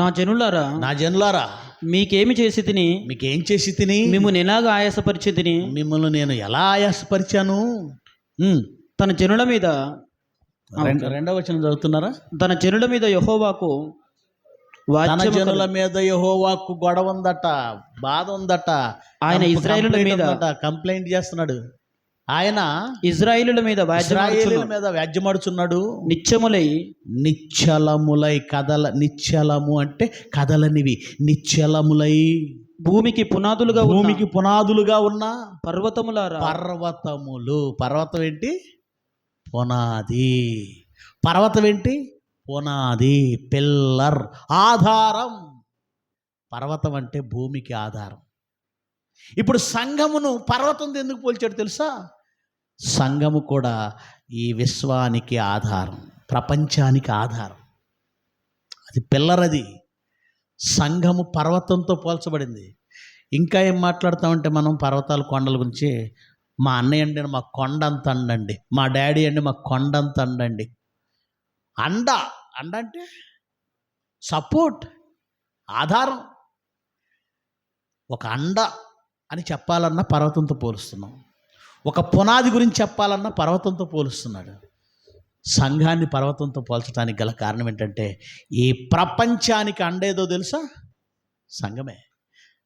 నా జనులారా మీకేమి చేసి తిని, మీకేం చేసి తిని, మిమ్మల్ని ఎలాగ ఆయాసపరిచి తిని, మిమ్మల్ని నేను ఎలా ఆయాసపరిచాను. తన జనుల మీద, 2వ వచనం చదువుతున్నారా? తన జనుల మీద యెహోవాకు, తన జనుల మీద యెహోవాకు గొడవ ఉందట, బాధ ఉందట. ఆయన ఇశ్రాయేలుల మీద కంప్లైంట్ చేస్తున్నాడు. ఆయన ఇశ్రాయేలుల మీద వ్యాజ్యమాడుచున్నాడు. నిశ్చలములై నిశ్చలము అంటే కదలనివి, నిశ్చలములై భూమికి పునాదులుగా ఉన్న పర్వతములు. పర్వతం ఏంటి? పునాది. పర్వతం ఏంటి? పునాది, పిల్లర్, ఆధారం. పర్వతం అంటే భూమికి ఆధారం. ఇప్పుడు సంఘమును పర్వతంతో ఎందుకు పోల్చాడు తెలుసా? సంఘము కూడా ఈ విశ్వానికి ఆధారం, ప్రపంచానికి ఆధారం. అది పిల్లర్. అది సంఘము పర్వతంతో పోల్చబడింది. ఇంకా ఏం మాట్లాడతామంటే మనం పర్వతాలు, కొండల గురించి. మా అన్నయ్య అండి మా కొండ అంత అండండి, మా డాడీ అండి మా కొండ అంత అండండి. అండ అంటే సపోర్ట్, ఆధారం. ఒక అండ అని చెప్పాలన్నా పర్వతంతో పోలుస్తున్నాం. ఒక పునాది గురించి చెప్పాలన్నా పర్వతంతో పోలుస్తున్నాడు. సంఘాన్ని పర్వతంతో పోల్చడానికి గల కారణం ఏంటంటే ఈ ప్రపంచానికి అండేదో తెలుసా? సంఘమే.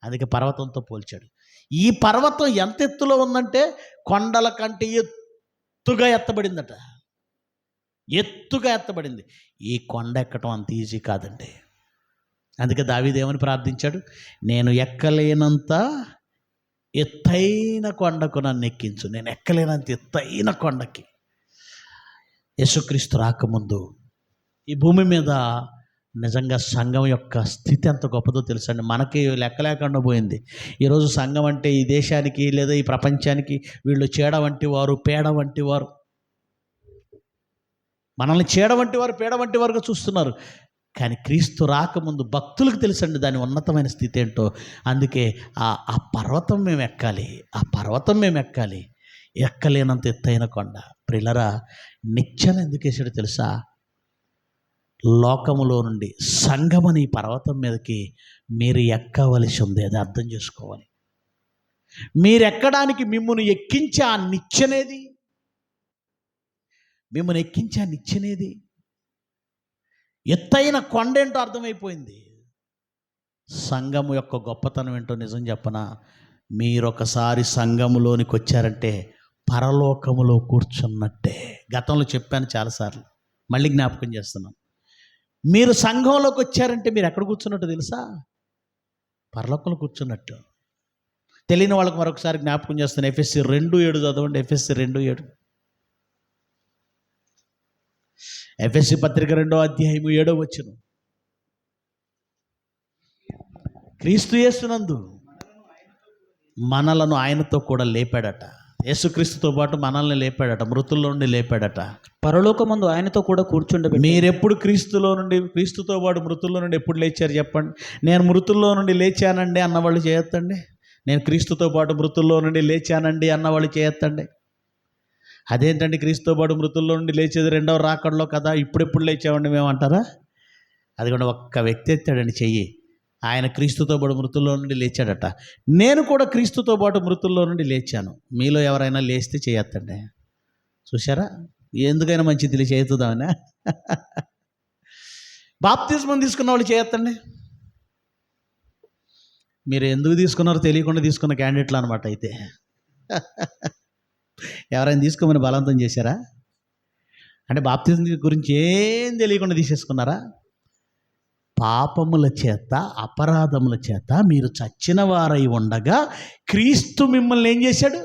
అందుకే పర్వతంతో పోల్చాడు. ఈ పర్వతం ఎంత ఎత్తులో ఉందంటే కొండల కంటే ఎత్తుగా ఎత్తబడిందట. ఎత్తుగా ఎత్తబడింది. ఈ కొండ ఎక్కడం అంత ఈజీ కాదండి. అందుకే దావీదు ఏమని ప్రార్థించాడు? నేను ఎక్కలేనంత ఎత్తైన కొండకు నన్ను ఎక్కించు. నేను ఎక్కలేనంత ఎత్తైన కొండకి. యేసుక్రీస్తు రాకముందు ఈ భూమి మీద నిజంగా సంఘం యొక్క స్థితి ఎంత గొప్పదో తెలుసండి. మనకి లెక్క లేకుండా పోయింది. ఈరోజు సంఘం అంటే ఈ దేశానికి లేదా ఈ ప్రపంచానికి వీళ్ళు చీడ వంటి వారు, పేడ వంటి వారు. మనల్ని చీడ వంటి వారు, పేడ వంటి వారుగా చూస్తున్నారు. కానీ క్రీస్తు రాకముందు భక్తులకు తెలుసండి దాని ఉన్నతమైన స్థితి ఏంటో. అందుకే ఆ పర్వతం మేము ఎక్కాలి, ఆ పర్వతం మేము ఎక్కాలి. ఎక్కలేనంత ఎత్తైన కొండ. ప్రియులరా, నిచ్చెన ఎందుకు వేసాడో తెలుసా? లోకములో నుండి సంఘమని పర్వతం మీదకి మీరు ఎక్కవలసి ఉంది. అది అర్థం చేసుకోవాలి. మీరు ఎక్కడానికి మిమ్మల్ని ఎక్కించే ఆ నిచ్చెనేది, మిమ్మల్ని ఎక్కించే ఆ నిచ్చెనేది, ఎత్తైన కొండ ఏంటో అర్థమైపోయింది. సంఘము యొక్క గొప్పతనం ఏంటో నిజం చెప్పనా? మీరొకసారి సంఘములోనికి వచ్చారంటే పరలోకములో కూర్చున్నట్టే. గతంలో చెప్పాను చాలాసార్లు, మళ్ళీ జ్ఞాపకం చేస్తున్నాను. మీరు సంఘంలోకి వచ్చారంటే మీరు ఎక్కడ కూర్చున్నట్టు తెలుసా? పరలోకంలో కూర్చున్నట్టు. తెలియని వాళ్ళకి మరొకసారి జ్ఞాపకం చేస్తాను. ఎఫెసీ 2:7 చదవండి. ఎఫెసీ 2:7. ఎఫెసీ పత్రిక 2వ అధ్యాయము 7వ వచనం. క్రీస్తు యేసునందు మనలను ఆయనతో కూడా లేపాడట. యేసుక్రీస్తుతో పాటు మనల్ని లేపాడట, మృతుల్లో నుండి లేపాడట. పరలోకమందు ఆయనతో కూడా కూర్చుండబెట్టి. మీరెప్పుడు క్రీస్తుతో పాటు మృతుల్లో నుండి ఎప్పుడు లేచారు చెప్పండి? నేను మృతుల్లో నుండి లేచానండి అన్నవాళ్ళు చేయొద్దండి. నేను క్రీస్తుతో పాటు మృతుల్లో నుండి లేచానండి అన్నవాళ్ళు చేయొద్దండి. అదేంటండి క్రీస్తుతో పాటు మృతుల్లో నుండి లేచేది రెండవ రాకడలో కదా, ఇప్పుడెప్పుడు లేచామండి మేము అంటారా? అది కూడా ఒక్క వ్యక్తి ఎత్తాడండి చెయ్యి. ఆయన క్రీస్తుతో పాటు మృతుల్లో నుండి లేచాడట. నేను కూడా క్రీస్తుతో పాటు మృతుల్లో నుండి లేచాను. మీలో ఎవరైనా లేస్తే చేయొద్దండి. చూసారా, ఎందుకైనా మంచిది చేద్దామనే. బాప్తిస్మం తీసుకున్న వాళ్ళు చేయొద్దండి. మీరు ఎందుకు తీసుకున్నారో తెలియకుండా తీసుకున్న క్యాండిడేట్లు అనమాట. అయితే ఎవరైనా తీసుకోమని బలవంతం చేశారా? అంటే బాప్తిజం గురించి ఏం తెలియకుండా తీసేసుకున్నారా? పాపముల చేత అపరాధముల చేత మీరు చచ్చిన వారై ఉండగా క్రీస్తు మిమ్మల్ని ఏం చేశాడు?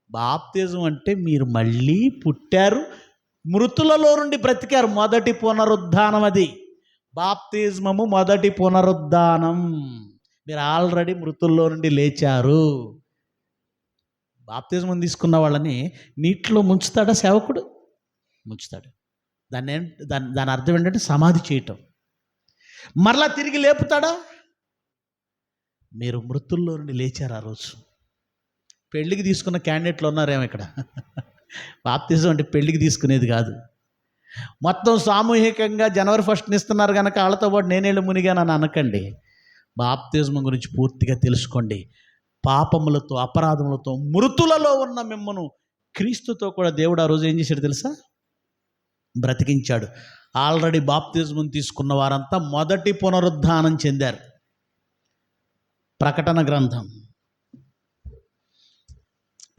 బాప్తిజం అంటే మీరు మళ్ళీ పుట్టారు, మృతులలో నుండి బ్రతికారు. మొదటి పునరుద్ధానం అది. బాప్తిజమము మొదటి పునరుద్ధానం. మీరు ఆల్రెడీ మృతుల్లో నుండి లేచారు. బాప్తిజం తీసుకున్న వాళ్ళని నీటిలో ముంచుతాడా సేవకుడు? ముంచుతాడు. దాని అర్థం ఏంటంటే సమాధి చేయటం. మరలా తిరిగి లేపుతాడా? మీరు మృతుల్లో నుండి లేచారు ఆ రోజు. పెళ్ళికి తీసుకున్న క్యాండిడేట్లు ఉన్నారేమో ఇక్కడ. బాప్తిజం అంటే పెళ్ళికి తీసుకునేది కాదు. మొత్తం సామూహికంగా జనవరి 1ని ఇస్తున్నారు కనుక వాళ్ళతో పాటు నేనేళ్ళు మునిగానని అనకండి. బాప్తిజం గురించి పూర్తిగా తెలుసుకోండి. పాపములతో అపరాధములతో మృతులలో ఉన్న మిమ్మను క్రీస్తుతో కూడా దేవుడు ఆ రోజు ఏం చేశాడు తెలుసా? బ్రతికించాడు. ఆల్రెడీ బాప్తిజం తీసుకున్న వారంతా మొదటి పునరుద్ధానం చెందారు. ప్రకటన గ్రంథం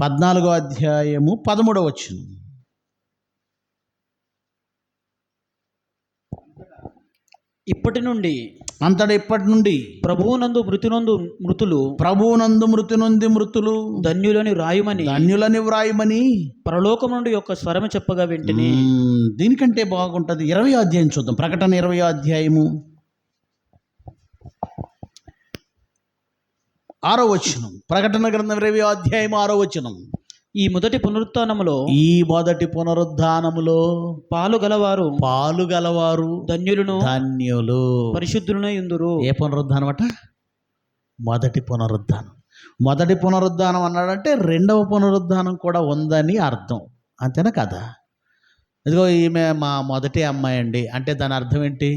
14వ అధ్యాయము 13వ వచనం. ఇప్పటి నుండి ప్రభువునందు మృతి నొంది మృతులు ధన్యులని వ్రాయమని పరలోకం నుండి యొక్క స్వరము చెప్పగా వెంటనే. దీనికంటే బాగుంటుంది 20వ అధ్యాయం చూద్దాం. ప్రకటన 20వ అధ్యాయము 6వ వచనం. ప్రకటన గ్రంథం 20వ అధ్యాయం 6వ వచనం. ఈ మొదటి పునరుత్థానములో పాలు గలవారు ధన్యులు పరిశుద్ధులై ఉందురు. ఏ పునరుద్ధానం అట? మొదటి పునరుద్ధానం అన్నాడంటే రెండవ పునరుద్ధానం కూడా ఉందని అర్థం. అంతేనా కదా? ఇదిగో ఈమె మా మొదటి అమ్మాయి అండి అంటే దాని అర్థం ఏంటి?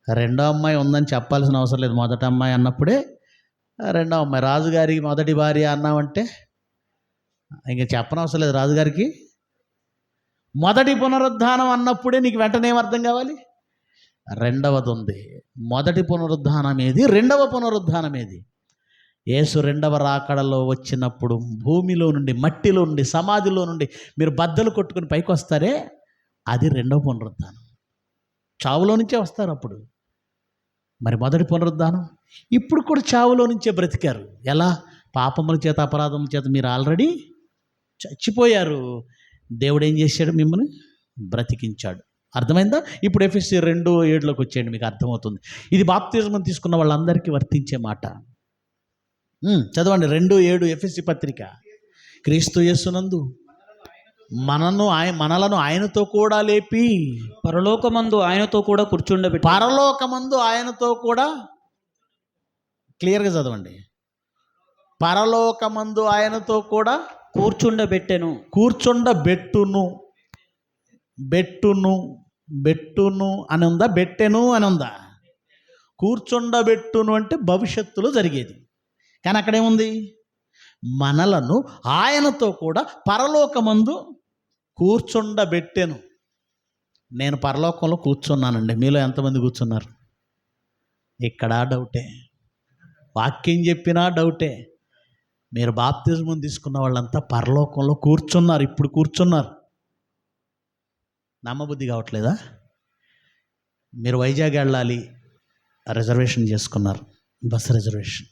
రెండో అమ్మాయి ఉందని చెప్పాల్సిన అవసరం లేదు. మొదటి అమ్మాయి అన్నప్పుడే రెండో అమ్మాయి. రాజుగారికి మొదటి భార్య అన్నామంటే ఇంకా చెప్పనవసరం లేదు. రాజుగారికి మొదటి పునరుద్ధానం అన్నప్పుడే నీకు వెంటనే ఏం అర్థం కావాలి? రెండవది ఉంది. మొదటి పునరుద్ధానం ఏది? రెండవ పునరుద్ధానం ఏది? యేసు రెండవ రాకడలో వచ్చినప్పుడు భూమిలో నుండి, మట్టిలో నుండి, సమాధిలో నుండి మీరు బద్దలు కొట్టుకుని పైకి వస్తారే, అది రెండవ పునరుద్ధానం. చావులో నుంచే వస్తారు అప్పుడు. మరి మొదటి పునరుద్ధానం ఇప్పుడు కూడా చావులో నుంచే బ్రతికారు. ఎలా? పాపముల చేత అపరాధముల చేత మీరు ఆల్రెడీ చచ్చిపోయారు. దేవుడు ఏం చేశాడు? మిమ్మల్ని బ్రతికించాడు. అర్థమైందా? ఇప్పుడు ఎఫెసీ 2:7లోకి వచ్చేయండి, మీకు అర్థమవుతుంది. ఇది బాప్తిజం తీసుకున్న వాళ్ళందరికీ వర్తించే మాట. చదవండి 2:7 ఎఫెసీ పత్రిక. క్రీస్తు యేసునందు మనలను ఆయనతో కూడా లేపి పరలోకమందు ఆయనతో కూడా కూర్చుండబెట్టి. పరలోకమందు ఆయనతో కూడా, క్లియర్గా చదవండి. పరలోకమందు ఆయనతో కూడా కూర్చుండబెట్టెను. బెట్టును అని ఉందా? బెట్టెను అని ఉందా? కూర్చుండబెట్టును అంటే భవిష్యత్తులో జరిగేది. కానీ అక్కడేముంది? మనలను ఆయనతో కూడా పరలోకమందు కూర్చుండబెట్టెను. నేను పరలోకంలో కూర్చున్నానండి. మీలో ఎంతమంది కూర్చున్నారు? ఇక్కడ డౌటే. వాక్యం చెప్పినా డౌటే. మీరు బాప్తిజం తీసుకున్న వాళ్ళంతా పరలోకంలో కూర్చున్నారు. ఇప్పుడు కూర్చున్నారు. నమ్మబుద్ధి కావట్లేదా? మీరు వైజాగ్ వెళ్ళాలి, రిజర్వేషన్ చేసుకున్నారు, బస్ రిజర్వేషన్.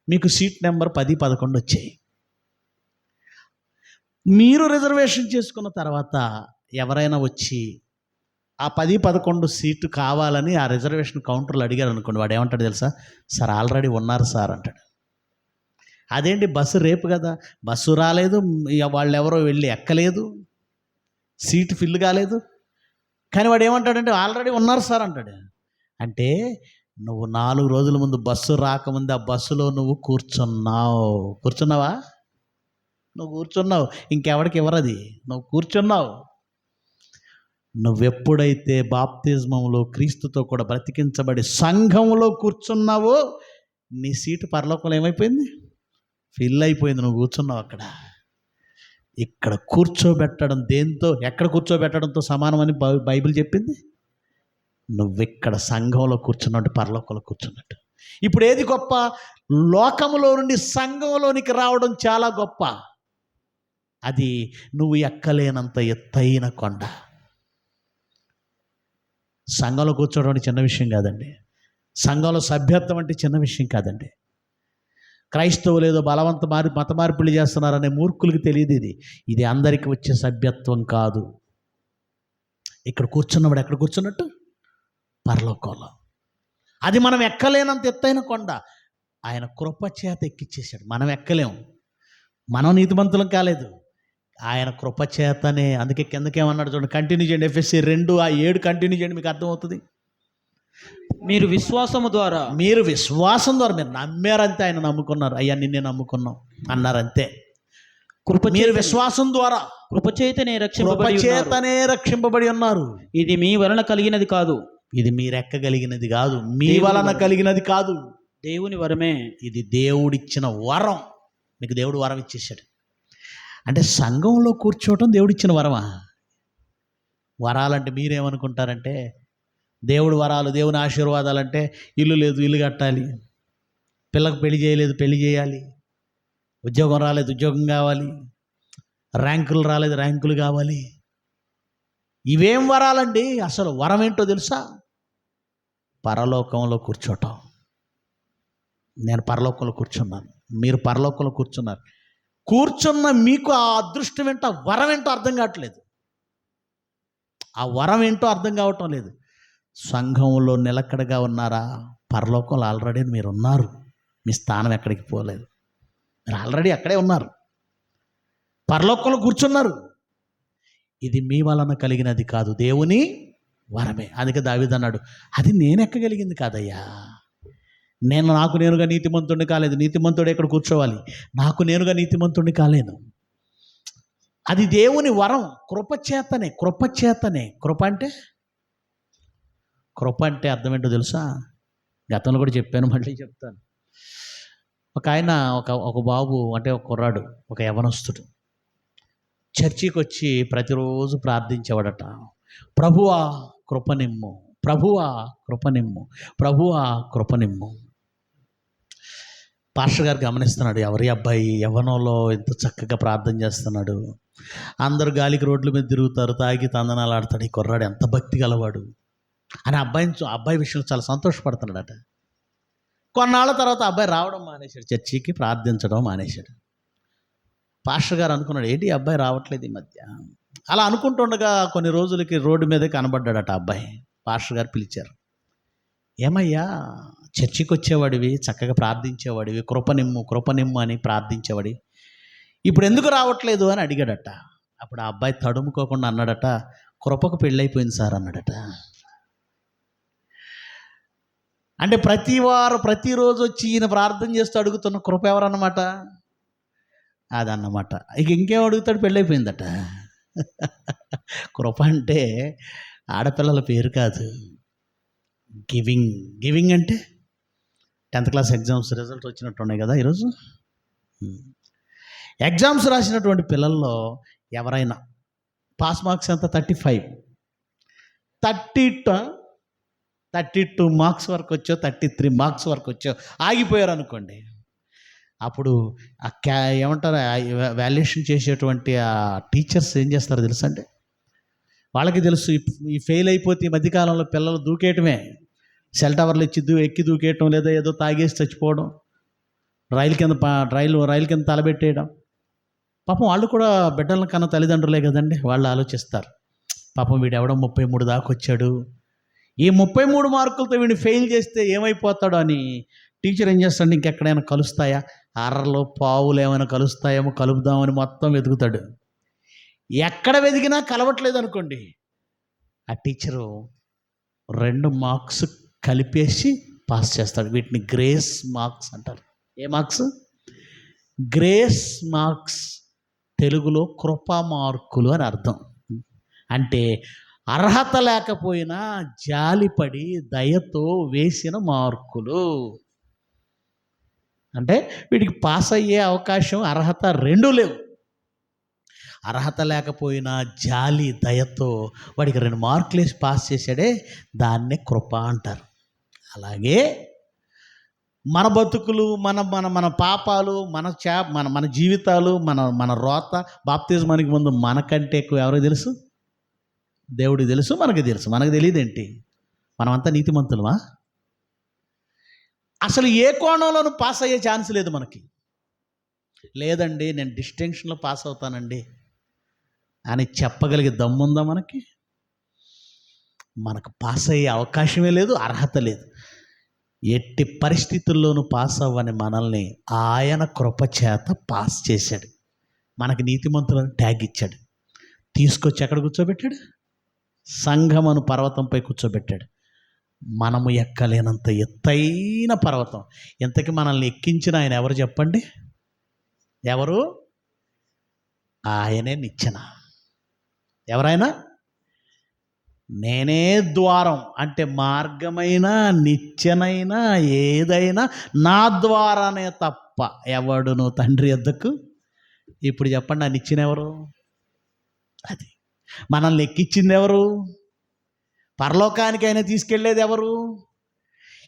మీకు సీట్ నెంబర్ 10, 11 వచ్చాయి. మీరు రిజర్వేషన్ చేసుకున్న తర్వాత ఎవరైనా వచ్చి ఆ 10, 11 సీటు కావాలని ఆ రిజర్వేషన్ కౌంటర్లో అడిగారు అనుకోండి, వాడు ఏమంటాడు తెలుసా? సార్ ఆల్రెడీ ఉన్నారు సార్ అంటాడు. అదేంటి బస్సు రేపు కదా, బస్సు రాలేదు, ఇక వాళ్ళు ఎవరో వెళ్ళి ఎక్కలేదు, సీటు ఫిల్ కాలేదు. కానీ వాడు ఏమంటాడంటే ఆల్రెడీ ఉన్నారు సార్ అంటాడు. అంటే నువ్వు 4 రోజుల ముందు బస్సు రాకముందు ఆ బస్సులో నువ్వు కూర్చున్నావా? నువ్వు కూర్చున్నావు, ఇంకెవడికి ఇవ్వరది, నువ్వు కూర్చున్నావు. నువ్వెప్పుడైతే బాప్తిజమంలో క్రీస్తుతో కూడా బ్రతికించబడి సంఘంలో కూర్చున్నావో నీ సీటు పరలోకంలో ఏమైపోయింది? ఫిల్ అయిపోయింది. నువ్వు కూర్చున్నావు అక్కడ. ఇక్కడ కూర్చోబెట్టడం దేంతో, ఎక్కడ కూర్చోబెట్టడంతో సమానమని బైబిల్ చెప్పింది. నువ్విక్కడ సంఘంలో కూర్చున్నట్టు పరలోకంలో కూర్చున్నట్టు. ఇప్పుడు ఏది గొప్ప? లోకములో నుండి సంఘంలోనికి రావడం చాలా గొప్ప. అది నువ్వు ఎక్కలేనంత ఎత్తైన కొండ. సంఘంలో కూర్చోవడం అంటే చిన్న విషయం కాదండి. సంఘంలో సభ్యత్వం అంటే చిన్న విషయం కాదండి. క్రైస్తవులు ఏదో మత మార్పిడి చేస్తున్నారనే మూర్ఖులకి తెలియదు. ఇది అందరికీ వచ్చే సభ్యత్వం కాదు. ఇక్కడ కూర్చున్నవాడు ఎక్కడ కూర్చున్నట్టు? పరలోకంలో. అది మనం ఎక్కలేనంత ఎత్తైన కొండ. ఆయన కృప చేత ఎక్కిచ్చేశాడు. మనం ఎక్కలేము, మనం నీతిమంతులం కాలేదు, ఆయన కృప చేతనే. అందుకే కిందకేమన్నాడు చూడండి, కంటిన్యూ చేయండి. ఎఫ్ఎస్సి 2:7 కంటిన్యూ చేయండి, మీకు అర్థమవుతుంది. మీరు విశ్వాసం ద్వారా మీరు నమ్మారంతే, ఆయన నమ్ముకున్నారు. అయ్యా నిన్నే నమ్ముకున్నాం అన్నారంతే. మీరు విశ్వాసం ద్వారా కృపచేతనే రక్షింపబడి ఉన్నారు. ఇది మీ వలన కలిగినది కాదు, ఇది మీరెక్కగలిగినది కాదు, మీ వలన కలిగినది కాదు, దేవుని వరమే. ఇది దేవుడిచ్చిన వరం. మీకు దేవుడు వరం ఇచ్చేసాడు. అంటే సంఘంలో కూర్చోవటం దేవుడిచ్చిన వరమా? వరాలంటే మీరేమనుకుంటారంటే దేవుడు వరాలు, దేవుని ఆశీర్వాదాలంటే ఇల్లు లేదు ఇల్లు కట్టాలి, పిల్లకు పెళ్లి చేయలేదు పెళ్లి చేయాలి, ఉద్యోగం రాలేదు ఉద్యోగం కావాలి, ర్యాంకులు రాలేదు ర్యాంకులు కావాలి. ఇవేం వరాలండి? అసలు వరం ఏంటో తెలుసా? పరలోకంలో కూర్చోటం. నేను పరలోకంలో కూర్చున్నాను, మీరు పరలోకంలో కూర్చున్నారు. కూర్చున్న మీకు ఆ అదృష్టం ఏంటో, ఆ వరం ఏంటో అర్థం కావట్లేదు. ఆ వరం ఏంటో అర్థం కావటం లేదు. సంఘంలో నిలకడగా ఉన్నారా? పరలోకంలో ఆల్రెడీ మీరు ఉన్నారు. మీ స్థానం ఎక్కడికి పోలేదు, మీరు ఆల్రెడీ అక్కడే ఉన్నారు, పరలోకంలో కూర్చున్నారు. ఇది మీ వలన కలిగినది కాదు, దేవుని వరమే. అందుకే దావీదు అన్నాడు, అది నేను ఎక్కగలిగింది కాదయ్యా, నాకు నేనుగా నీతిమంతుడిని కాలేదు. నీతిమంతుడు ఎక్కడ కూర్చోవాలి? నాకు నేనుగా నీతిమంతుడిని కాలేను. అది దేవుని వరం, కృపచేతనే. కృప అంటే అర్థం ఏంటో తెలుసా? గతంలో కూడా చెప్పాను, మళ్ళీ చెప్తాను. ఒక ఆయన ఒక బాబు, అంటే ఒక కుర్రాడు, ఒక యవనస్తుడు చర్చికి వచ్చి ప్రతిరోజు ప్రార్థించేవాడట. ప్రభువా కృపనిమ్ము, ప్రభువా కృపనిమ్ము, ప్రభువా కృపనిమ్ము. పాస్టర్ గారు గమనిస్తున్నాడు, ఎవరి అబ్బాయి యవ్వనంలో ఎంత చక్కగా ప్రార్థన చేస్తున్నాడు. అందరు గాలికి రోడ్ల మీద తిరుగుతారు, తాగి తందనాలు ఆడతాడు. ఈ కుర్రాడు ఎంత భక్తి గలవాడు అని అబ్బాయి విషయంలో చాలా సంతోషపడుతున్నాడట. కొన్నాళ్ళ తర్వాత అబ్బాయి రావడం మానేశాడు, చర్చికి ప్రార్థించడం మానేశాడు. పాస్టర్ గారు అనుకున్నాడు, ఏంటి అబ్బాయి రావట్లేదు ఈ మధ్య. అలా అనుకుంటుండగా కొన్ని రోజులకి రోడ్డు మీదే కనబడ్డాడట అబ్బాయి. పాస్టర్ గారు పిలిచారు, ఏమయ్యా చర్చికి వచ్చేవాడివి, చక్కగా ప్రార్థించేవాడివి, కృపనిమ్ము అని ప్రార్థించేవాడి, ఇప్పుడు ఎందుకు రావట్లేదు అని అడిగాడట. అప్పుడు ఆ అబ్బాయి తడుముకోకుండా అన్నాడట, కృపకు పెళ్ళైపోయింది సార్ అన్నాడట. అంటే ప్రతిరోజు వచ్చి ఈయన ప్రార్థన చేస్తూ అడుగుతున్న కృప ఎవరన్నమాట? అదన్నమాట. ఇంకేం అడుగుతాడు? పెళ్ళైపోయిందట. కృప అంటే ఆడపిల్లల పేరు కాదు, గివింగ్ అంటే 10th క్లాస్ ఎగ్జామ్స్ రిజల్ట్ వచ్చినట్టు ఉన్నాయి కదా ఈరోజు. ఎగ్జామ్స్ రాసినటువంటి పిల్లల్లో ఎవరైనా పాస్ మార్క్స్ ఎంత? 35, 32 మార్క్స్ వరకు వచ్చో, 33 మార్క్స్ వరకు వచ్చో ఆగిపోయారు అనుకోండి. అప్పుడు ఏమంటారు, వాల్యుయేషన్ చేసేటువంటి ఆ టీచర్స్ ఏం చేస్తారో తెలుసా అండి? వాళ్ళకి తెలుసు, ఈ ఫెయిల్ అయిపోతే ఈ మధ్యకాలంలో పిల్లలు దూకేయటమే, సెల్ టవర్లు ఇచ్చి ఎక్కి దూకేయటం, లేదా ఏదో తాగేసి చచ్చిపోవడం, రైలు కింద తలబెట్టేయడం. పాపం వాళ్ళు కూడా బిడ్డల కన్నా తల్లిదండ్రులే కదండి. వాళ్ళు ఆలోచిస్తారు, పాపం వీడు ఎవడో 33 దాకా వచ్చాడు, ఈ 33 మార్కులతో వీడిని ఫెయిల్ చేస్తే ఏమైపోతాడో అని టీచర్ ఏం చేస్తాడు, ఇంకెక్కడైనా కలుస్తాయా, అర్రలు పావులు ఏమైనా కలుస్తాయేమో కలుపుదామని మొత్తం వెతుకుతాడు. ఎక్కడ వెతికినా కలవట్లేదు అనుకోండి, ఆ టీచరు 2 మార్క్స్ కలిపేసి పాస్ చేస్తాడు. వీటిని గ్రేస్ మార్క్స్ అంటారు. ఏ మార్క్స్? Grace marks. తెలుగులో కృపా మార్కులు అని అర్థం. అంటే అర్హత లేకపోయినా జాలిపడి దయతో వేసిన మార్కులు. అంటే వీడికి పాస్ అయ్యే అవకాశం, అర్హత 2 లేవు. అర్హత లేకపోయినా జాలి దయతో వాడికి 2 మార్కులు వేసి పాస్ చేశాడే, దాన్నే కృప అంటారు. అలాగే మన బతుకులు, మన మన మన పాపాలు, మన జీవితాలు, మన రోత బాప్తిజమానికి ముందు మనకంటే ఎక్కువ ఎవరికి తెలుసు? దేవుడికి తెలుసు, మనకి తెలుసు. మనకు తెలియదేంటి? మనమంతా నీతిమంతులమా? అసలు ఏ కోణంలోనూ పాస్ అయ్యే ఛాన్స్ లేదు మనకి. లేదండి నేను డిస్టింక్షన్లో పాస్ అవుతానండి అని చెప్పగలిగే దమ్ముందా మనకి? మనకు పాస్ అయ్యే అవకాశమే లేదు, అర్హత లేదు. ఎట్టి పరిస్థితుల్లోనూ పాస్ అవ్వని మనల్ని ఆయన కృపచేత పాస్ చేశాడు. మనకి నీతిమంతులను ట్యాగ్ ఇచ్చాడు. తీసుకొచ్చి ఎక్కడ కూర్చోబెట్టాడు? సంఘమను పర్వతంపై కూర్చోబెట్టాడు. మనము ఎక్కలేనంత ఎత్తైన పర్వతం. ఇంతకీ మనల్ని ఎక్కించిన ఆయన ఎవరు చెప్పండి? ఎవరు? ఆయనే నిచ్చెన. ఎవరైనా? నేనే ద్వారం అంటే మార్గమైన నిచ్చెనైనా ఏదైనా నా ద్వారానే తప్ప ఎవడును తండ్రి యొద్దకు. ఇప్పుడు చెప్పండి, ఆ నిచ్చెన ఎవరు? అది. మనల్ని ఎక్కించింది ఎవరు? పరలోకానికి అయినా తీసుకెళ్ళేది ఎవరు?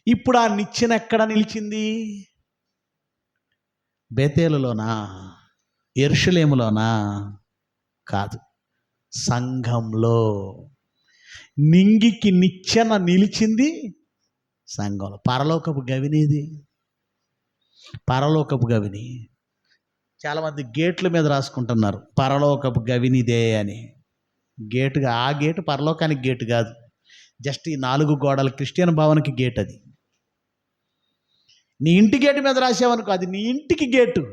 ఇప్పుడు ఆ నిచ్చెన ఎక్కడ నిలిచింది? బేతేలులోనా? యెరూషలేములోనా? కాదు, సంఘంలో. నింగికి నిచ్చెన నిలిచింది సంఘంలో. పరలోకపు గవినిది. పరలోకపు గవిని. చాలామంది గేట్ల మీద రాసుకుంటున్నారు పరలోకపు గవినిదే అని. గేటుగా, ఆ గేటు పరలోకానికి గేటు కాదు, జస్ట్ ఈ 4 గోడల క్రిస్టియన్ భావనకి గేట్. అది నీ ఇంటి గేటు మీద రాసావనుకో, అది నీ ఇంటికి గేటు,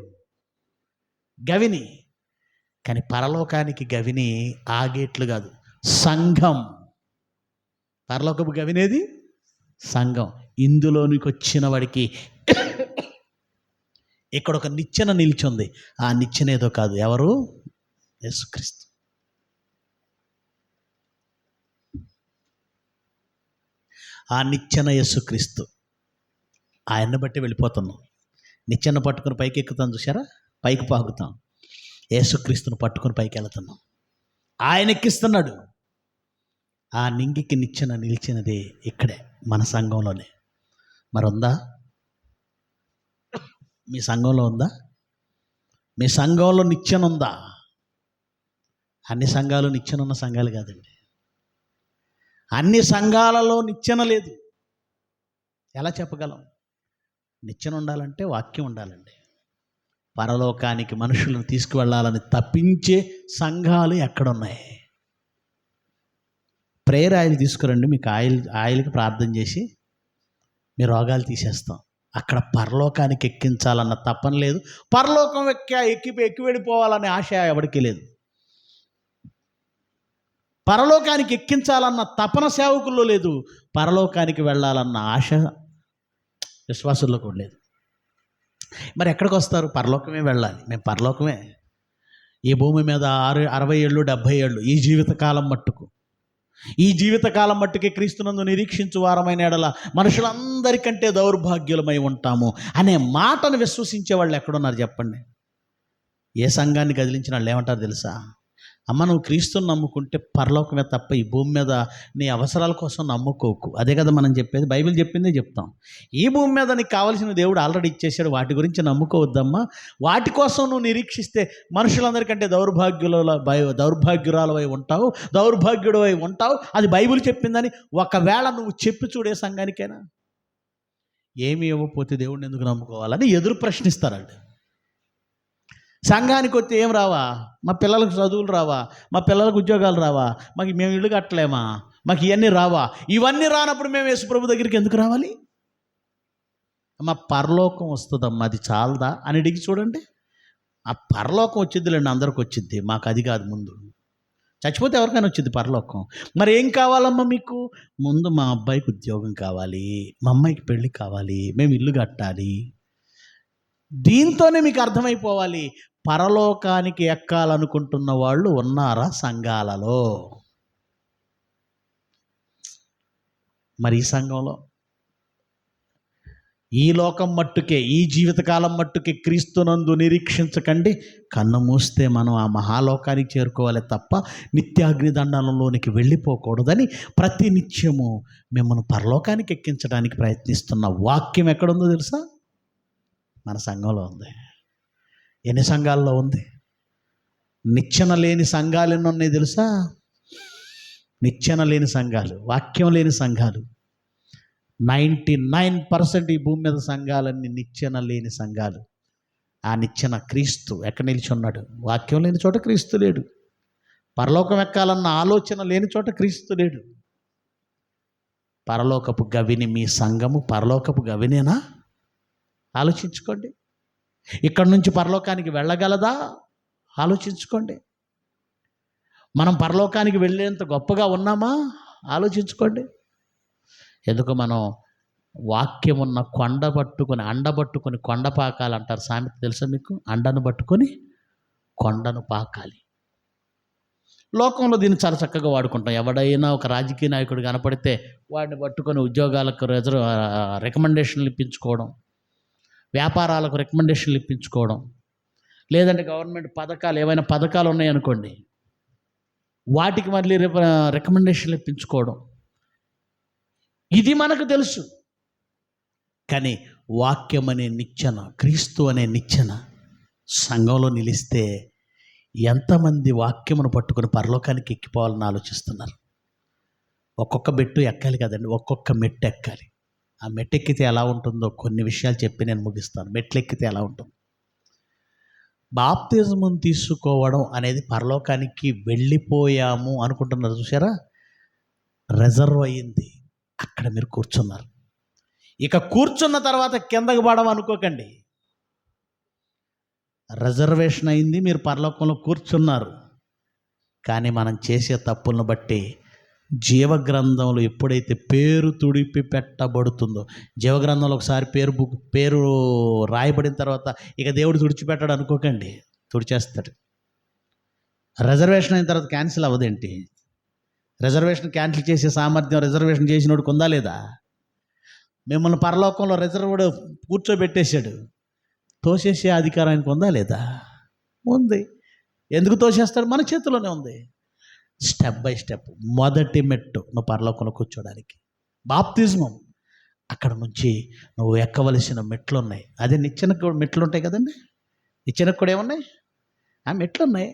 గవిని. కానీ పరలోకానికి గవిని ఆ గేట్లు కాదు, సంఘం. పరలోకపు గవినేది సంఘం. ఇందులోనికి వచ్చిన వాడికి ఇక్కడ ఒక నిచ్చెన నిలిచింది. ఆ నిచ్చెన ఏదో కాదు, ఎవరు? యేసుక్రీస్తు. ఆ నిచ్చెన యేసుక్రీస్తు. ఆయన్ని బట్టి వెళ్ళిపోతున్నాం. నిచ్చెన పట్టుకుని పైకి ఎక్కుతాం, చూసారా? పైకి పాకుతాం. యేసుక్రీస్తుని పట్టుకుని పైకి వెళుతున్నాం. ఆయన ఎక్కిస్తున్నాడు. ఆ నింగికి నిచ్చెన నిలిచినది ఇక్కడే, మన సంఘంలోనే. మరి ఉందా? మీ సంఘంలో ఉందా? మీ సంఘంలో నిచ్చెన ఉందా? అన్ని సంఘాలు నిచ్చెన ఉన్న సంఘాలు కాదండి. అన్ని సంఘాలలో నిచ్చెన లేదు. ఎలా చెప్పగలం? నిచ్చెన ఉండాలంటే వాక్యం ఉండాలండి. పరలోకానికి మనుషులను తీసుకువెళ్ళాలని తప్పించే సంఘాలు ఎక్కడున్నాయి? ప్రేయర్ ఆయిల్ తీసుకురండి, మీకు ఆయిల్కి ప్రార్థన చేసి మీ రోగాలు తీసేస్తాం. అక్కడ పరలోకానికి ఎక్కించాలన్న తపన లేదు. పరలోకం ఎక్కి వెళ్ళిపోవాలనే ఆశ ఎవరికి లేదు. పరలోకానికి ఎక్కించాలన్న తపన సేవకుల్లో లేదు. పరలోకానికి వెళ్ళాలన్న ఆశ విశ్వాసుల్లో కూడా లేదు. మరి ఎక్కడికి వస్తారు? పరలోకమే వెళ్ళాలి. మేము పరలోకమే. ఈ భూమి మీద 60 ఏళ్ళు 70 ఏళ్ళు ఈ జీవితకాలం మట్టుకు, ఈ జీవితకాలం మట్టుకే క్రీస్తునందు నిరీక్షించు వారమైన ఎడల మనుషులందరికంటే దౌర్భాగ్యులమై ఉంటాము అనే మాటను విశ్వసించే వాళ్ళు ఎక్కడున్నారు చెప్పండి? ఏ సంఘాన్ని కదిలించిన వాళ్ళు ఏమంటారు తెలుసా? అమ్మ, నువ్వు క్రీస్తుని నమ్ముకుంటే పరలోకమే తప్ప ఈ భూమి మీద నీ అవసరాల కోసం నమ్ముకోకు. అదే కదా మనం చెప్పేది. బైబిల్ చెప్పిందే చెప్తాం. ఈ భూమి మీద నీకు కావాల్సిన దేవుడు ఆల్రెడీ ఇచ్చేసాడు, వాటి గురించి నమ్ముకోవద్దమ్మా. వాటి కోసం నువ్వు నిరీక్షిస్తే మనుషులందరికంటే దౌర్భాగ్యురాలవై ఉంటావు, దౌర్భాగ్యుడవై ఉంటావు. అది బైబిల్ చెప్పిందని ఒకవేళ నువ్వు చెప్పి చూడే సంఘానికైనా ఏమి ఇవ్వకపోతే దేవుడిని ఎందుకు నమ్ముకోవాలని ఎదురు ప్రశ్నిస్తారండి. సంఘానికి వస్తే ఏం రావా? మా పిల్లలకు చదువులు రావా? మా పిల్లలకు ఉద్యోగాలు రావా? మేము ఇల్లు కట్టలేమా? మాకు ఇవన్నీ రావా? ఇవన్నీ రానప్పుడు మేము యేసు ప్రభు దగ్గరికి ఎందుకు రావాలి? అమ్మ పరలోకం వస్తుందమ్మా, అది చాలదా అని అడిగి చూడండి. ఆ పరలోకం వచ్చిద్దిలేండి, అందరికి వచ్చిద్ది, మాకు అది కాదు. ముందు చచ్చిపోతే ఎవరికైనా వచ్చింది పరలోకం. మరి ఏం కావాలమ్మా మీకు? ముందు మా అబ్బాయికి ఉద్యోగం కావాలి, మా అమ్మాయికి పెళ్ళి కావాలి, మేము ఇల్లు కట్టాలి. దీంతోనే మీకు అర్థమైపోవాలి పరలోకానికి ఎక్కాలనుకుంటున్న వాళ్ళు ఉన్నారా సంఘాలలో. మరి ఈ సంఘంలో ఈ లోకం మట్టుకే, ఈ జీవితకాలం మట్టుకే క్రీస్తునందు నిరీక్షించకండి. కన్ను మూస్తే మనం ఆ మహాలోకానికి చేరుకోవాలి తప్ప నిత్యాగ్నిదండనంలోనికి వెళ్ళిపోకూడదని ప్రతి నిత్యము మిమ్మల్ని పరలోకానికి ఎక్కించడానికి ప్రయత్నిస్తున్న వాక్యం ఎక్కడుందో తెలుసా? మన సంఘంలో ఉంది. ఎన్ని సంఘాల్లో ఉంది? నిచ్చెన లేని సంఘాలు ఎన్ని ఉన్నాయి తెలుసా? నిచ్చెన లేని సంఘాలు, వాక్యం లేని సంఘాలు 99% ఈ భూమి మీద సంఘాలన్నీ నిచ్చెన లేని సంఘాలు. ఆ నిచ్చెన క్రీస్తు ఎక్కడ నిలిచి ఉన్నాడు? వాక్యం లేని చోట క్రీస్తు లేడు. పరలోకం ఎక్కాలన్న ఆలోచన లేని చోట క్రీస్తు లేడు. పరలోకపు గవిని మీ సంఘము పరలోకపు గవినేనా? ఆలోచించుకోండి. ఇక్కడ నుంచి పరలోకానికి వెళ్ళగలదా? ఆలోచించుకోండి. మనం పరలోకానికి వెళ్ళేంత గొప్పగా ఉన్నామా? ఆలోచించుకోండి. ఎందుకు మనం వాక్యం ఉన్న కొండ పట్టుకొని, అండ పట్టుకొని కొండ పాకాలి అంటారు. సామెత తెలుసా మీకు? అండను పట్టుకొని కొండను పాకాలి. లోకంలో దీన్ని చాలా చక్కగా వాడుకుంటాం. ఎవడైనా ఒక రాజకీయ నాయకుడు కనపడితే వాడిని పట్టుకొని ఉద్యోగాలకు రికమెండేషన్లు ఇప్పించుకోవడం, వ్యాపారాలకు రికమెండేషన్లు ఇప్పించుకోవడం, లేదంటే గవర్నమెంట్ పథకాలు, ఏవైనా పథకాలు ఉన్నాయనుకోండి, వాటికి మళ్ళీ రికమెండేషన్లు ఇప్పించుకోవడం, ఇది మనకు తెలుసు. కానీ వాక్యం అనే నిచ్చెన, క్రీస్తు అనే నిచ్చెన సంఘంలో నిలిస్తే ఎంతమంది వాక్యమును పట్టుకొని పరలోకానికి ఎక్కిపోవాలని ఆలోచిస్తున్నారు? ఒక్కొక్క మెట్టు ఎక్కాలి కదండి, ఒక్కొక్క మెట్టు ఎక్కాలి. ఆ మెట్టు ఎక్కితే ఎలా ఉంటుందో కొన్ని విషయాలు చెప్పి నేను ముగిస్తాను. మెట్లు ఎక్కితే ఎలా ఉంటుంది? బాప్తిజమును తీసుకోవడం అనేది పరలోకానికి వెళ్ళిపోయాము అనుకుంటున్నారు చూసారా? రిజర్వ్ అయ్యింది, అక్కడ మీరు కూర్చున్నారు. ఇక కూర్చున్న తర్వాత కిందకి పడడం అనుకోకండి. రిజర్వేషన్ అయింది, మీరు పరలోకంలో కూర్చున్నారు. కానీ మనం చేసే తప్పులను బట్టి జీవగ్రంథంలో ఎప్పుడైతే పేరు తుడిపి పెట్టబడుతుందో, జీవగ్రంథంలో ఒకసారి పేరు రాయబడిన తర్వాత ఇక దేవుడు తుడిచిపెట్టాడు అనుకోకండి, తుడిచేస్తాడు. రిజర్వేషన్ అయిన తర్వాత క్యాన్సిల్ అవ్వదేంటి? రిజర్వేషన్ క్యాన్సిల్ చేసే సామర్థ్యం రిజర్వేషన్ చేసినోడికి ఉందా లేదా? మిమ్మల్ని పరలోకంలో రిజర్వ్డ్ కూర్చోబెట్టేశాడు, తోసేసే అధికారం ఆయనకు ఉందా లేదా? ఉంది. ఎందుకు తోసేస్తాడు? మన చేతిలోనే ఉంది. స్టెప్ బై స్టెప్, మొదటి మెట్టు నువ్వు పరలోకంలో కూర్చోడానికి బాప్తిజమం. అక్కడ నుంచి నువ్వు ఎక్కవలసిన మెట్లు ఉన్నాయి. అదే నిచ్చెనకు మెట్లు ఉంటాయి కదండి. నిచ్చెనకు కూడా ఏమున్నాయి? ఆ మెట్లు ఉన్నాయి.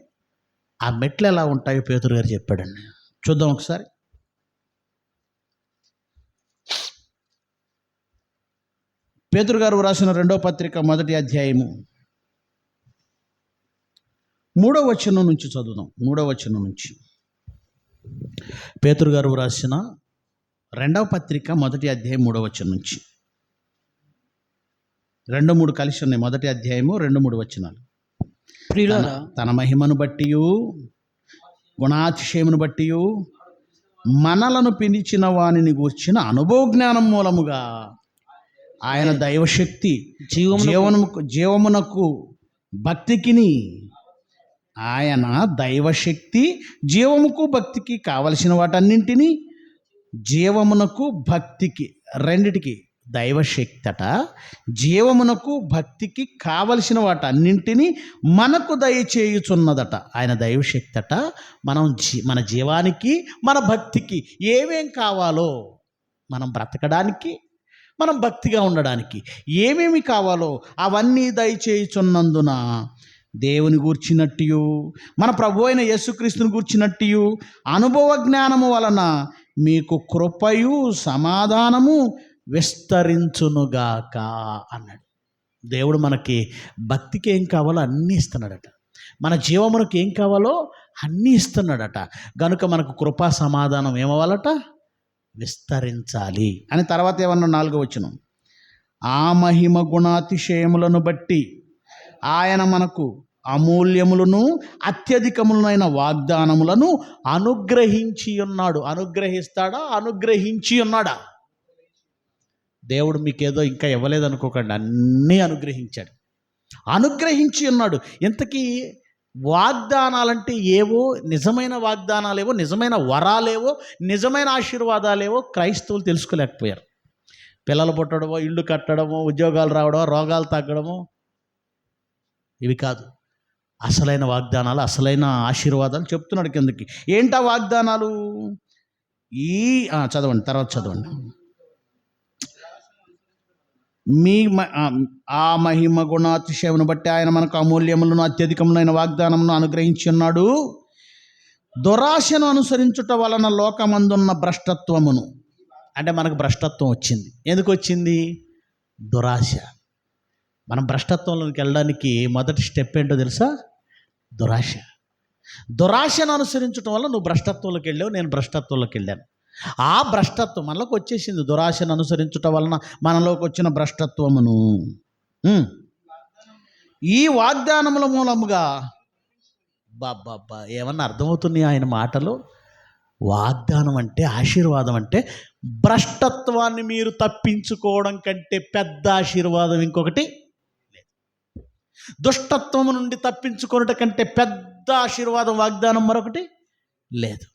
ఆ మెట్లు ఎలా ఉంటాయో పేతురు గారు చెప్పాడండి. చూద్దాం ఒకసారి. పేతురు గారు రాసిన 2వ పత్రిక 1వ అధ్యాయము 3వ వచనం నుంచి చదువుదాం. 3వ వచనం నుంచి. పేతురు గారు రాసిన 2వ పత్రిక 1వ అధ్యాయం 3వ వచనం నుంచి. 2, 3 కలిసి ఉన్నాయి. 1వ అధ్యాయము 2, 3 వచనాలు. ప్రియులారా, తన మహిమను బట్టి గుణాతిశయమును బట్టి మనలను పిలిచిన వానిని గూర్చిన అనుభవ జ్ఞానం మూలముగా ఆయన దైవశక్తి జీవమునకు భక్తికిని, ఆయన దైవశక్తి జీవముకు భక్తికి కావలసిన వాటన్నింటినీ, జీవమునకు భక్తికి రెండిటికి, దైవశక్తట జీవమునకు భక్తికి కావలసిన వాటన్నింటినీ మనకు దయచేయుచున్నదట. ఆయన దైవశక్తట మన జీవానికి, మన భక్తికి ఏమేం కావాలో, మనం బ్రతకడానికి, మనం భక్తిగా ఉండడానికి ఏమేమి కావాలో అవన్నీ దయచేయుచున్నందున దేవుని గూర్చినట్టు, మన ప్రభు అయిన యేసుక్రీస్తుని గూర్చినట్టు అనుభవ జ్ఞానము వలన మీకు కృపయు సమాధానము విస్తరించునుగాక అన్నాడు. దేవుడు మనకి భక్తికి ఏం కావాలో అన్నీ ఇస్తున్నాడట. మన జీవమునకు ఏం కావాలో అన్నీ ఇస్తున్నాడట. గనుక మనకు కృపా సమాధానం ఏమవ్వాలట? విస్తరించాలి అని. తర్వాత ఏమన్నా 4వ వచనం, ఆ మహిమ గుణాతిశయములను బట్టి ఆయన మనకు అమూల్యములను అత్యధికములైన వాగ్దానములను అనుగ్రహించి ఉన్నాడు. అనుగ్రహిస్తాడా? అనుగ్రహించి ఉన్నాడా? దేవుడు మీకేదో ఇంకా ఇవ్వలేదనుకోకండి, అన్నీ అనుగ్రహించాడు. అనుగ్రహించి ఉన్నాడు. ఇంతకీ వాగ్దానాలంటే ఏవో, నిజమైన వాగ్దానాలేవో, నిజమైన వరాలేవో, నిజమైన ఆశీర్వాదాలేవో క్రైస్తవులు తెలుసుకోలేకపోయారు. పిల్లలు పుట్టడమో, ఇళ్ళు కట్టడమో, ఉద్యోగాలు రావడమో, రోగాలు తగ్గడమో ఇవి కాదు. అసలైన వాగ్దానాలు, అసలైన ఆశీర్వాదాలు చెప్తున్నాడు కిందకి. ఏంటా వాగ్దానాలు? చదవండి, తర్వాత చదవండి. ఆ మహిమ గుణాతిశయమును బట్టి ఆయన మనకు అమూల్యములను అత్యధికములైన వాగ్దానమును అనుగ్రహించి ఉన్నాడు. దురాశను అనుసరించుట వలన లోకమందున్న భ్రష్టత్వమును, అంటే మనకు భ్రష్టత్వం వచ్చింది. ఎందుకు వచ్చింది? దురాశ. మనం భ్రష్టత్వంలోకి వెళ్ళడానికి మొదటి స్టెప్ ఏంటో తెలుసా? దురాశ. దురాశను అనుసరించడం వల్ల నువ్వు భ్రష్టత్వంలోకి వెళ్ళావు, నేను భ్రష్టత్వంలోకి వెళ్ళాను. ఆ భ్రష్టత్వం మనలోకి వచ్చేసింది. దురాశను అనుసరించటం వలన మనలోకి వచ్చిన భ్రష్టత్వమును ఈ వాగ్దానముల మూలముగా ఏమన్నా అర్థమవుతున్నాయి ఆయన మాటలు? వాగ్దానం అంటే, ఆశీర్వాదం అంటే భ్రష్టత్వాన్ని మీరు తప్పించుకోవడం కంటే పెద్ద ఆశీర్వాదం ఇంకొకటి లేదు. దుష్టత్వము నుండి తప్పించుకోవడం కంటే పెద్ద ఆశీర్వాదం, వాగ్దానం మరొకటి లేదు.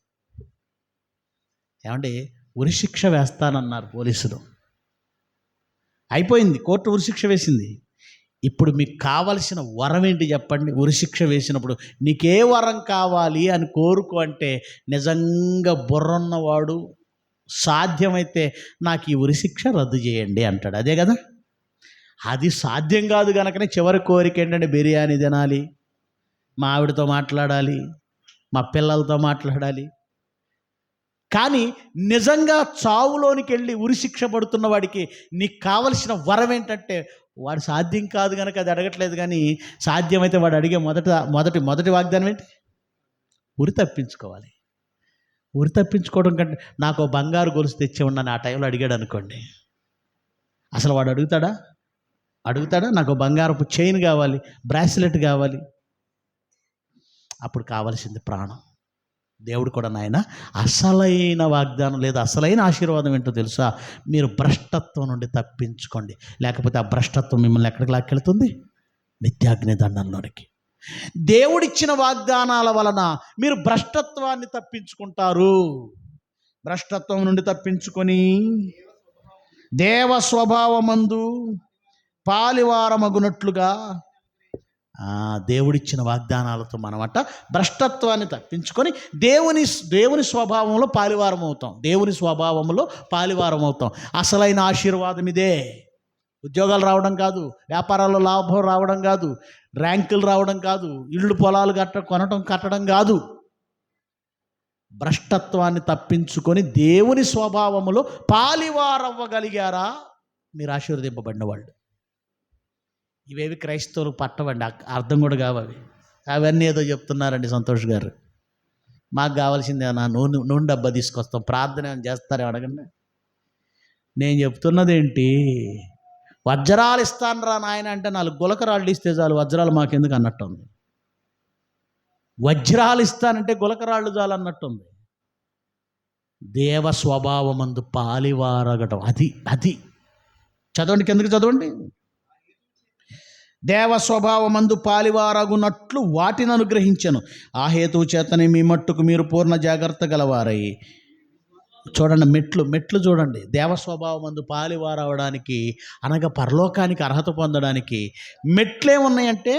ఏమండి, ఉరిశిక్ష వేస్తానన్నారు పోలీసులు. అయిపోయింది, కోర్టు ఉరిశిక్ష వేసింది. ఇప్పుడు మీకు కావలసిన వరం ఏంటి చెప్పండి? ఉరిశిక్ష వేసినప్పుడు నీకే వరం కావాలి అని కోరుకో అంటే, నిజంగా బుర్రన్నవాడు సాధ్యమైతే నాకు ఈ ఉరిశిక్ష రద్దు చేయండి అంటాడు. అదే కదా? అది సాధ్యం కాదు కనుకనే చివరి కోరిక ఏంటంటే బిర్యానీ తినాలి, మా ఆవిడతో మాట్లాడాలి, మా పిల్లలతో మాట్లాడాలి. కానీ నిజంగా చావులోనికి వెళ్ళి ఉరిశిక్ష పడుతున్న వాడికి నీకు కావలసిన వరం ఏంటంటే, వాడు సాధ్యం కాదు కనుక అది అడగట్లేదు, కానీ సాధ్యమైతే వాడు అడిగే మొదటి వాగ్దానం ఏంటి? ఉరి తప్పించుకోవాలి. ఉరి తప్పించుకోవడం కంటే నాకు బంగారు గొలుసు తెచ్చి ఉండని ఆ టైంలో అడిగాడు అనుకోండి, అసలు వాడు అడుగుతాడా? నాకు బంగారపు చైన్ కావాలి, బ్రాస్లెట్ కావాలి. అప్పుడు కావాల్సింది ప్రాణం. దేవుడు కూడా నాయన అసలైన వాగ్దానం లేదా అసలైన ఆశీర్వాదం ఏంటో తెలుసా? మీరు భ్రష్టత్వం నుండి తప్పించుకోండి, లేకపోతే ఆ భ్రష్టత్వం మిమ్మల్ని ఎక్కడికి లాక్కెళ్తుంది? నిత్యాగ్ని దండంలోనికి. దేవుడిచ్చిన వాగ్దానాల వలన మీరు భ్రష్టత్వాన్ని తప్పించుకుంటారు. భ్రష్టత్వం నుండి తప్పించుకొని దేవ స్వభావమందు పాలివారమగునట్లుగా, దేవుడిచ్చిన వాగ్దానాలతో మనమట భ్రష్టత్వాన్ని తప్పించుకొని దేవుని స్వభావంలో పాలివారం అవుతాం. దేవుని స్వభావంలో పాలివారం అవుతాం. అసలైన ఆశీర్వాదం ఇదే. ఉద్యోగాలు రావడం కాదు, వ్యాపారాల్లో లాభం రావడం కాదు, ర్యాంకులు రావడం కాదు, ఇళ్ళు పొలాలు కట్టడం కాదు. భ్రష్టత్వాన్ని తప్పించుకొని దేవుని స్వభావములో పాలివారవ్వగలిగారా, మీరు ఆశీర్వదింపబడిన వాళ్ళు. ఇవేవి క్రైస్తవులు పట్టవండి, అర్థం కూడా కావాలి. అవన్నీ ఏదో చెప్తున్నారండి సంతోష్ గారు. మాకు కావాల్సిందే నా నూనె డబ్బా తీసుకొస్తాం, ప్రార్థన ఏమైనా చేస్తారేమో అడగండి. నేను చెప్తున్నది ఏంటి? వజ్రాలు ఇస్తాను రా నాయన అంటే 4 గులకరాళ్ళు ఇస్తే చాలు, వజ్రాలు మాకెందుకు అన్నట్టుంది. వజ్రాలు ఇస్తానంటే గులకరాళ్ళు చాలు అన్నట్టుంది. దేవ స్వభావమందు పాలివారగటం, అది చదవండి, కిందకి చదవండి. దేవ స్వభావమందు పాలివారగునట్లు వాటిని అనుగ్రహించను. ఆ హేతువు చేతనే మీ మట్టుకు మీరు పూర్ణ జాగ్రత్త గలవారై. చూడండి, మెట్లు చూడండి. దేవ స్వభావమందు పాలివారవడానికి అనగా పరలోకానికి అర్హత పొందడానికి మెట్లేమున్నాయంటే,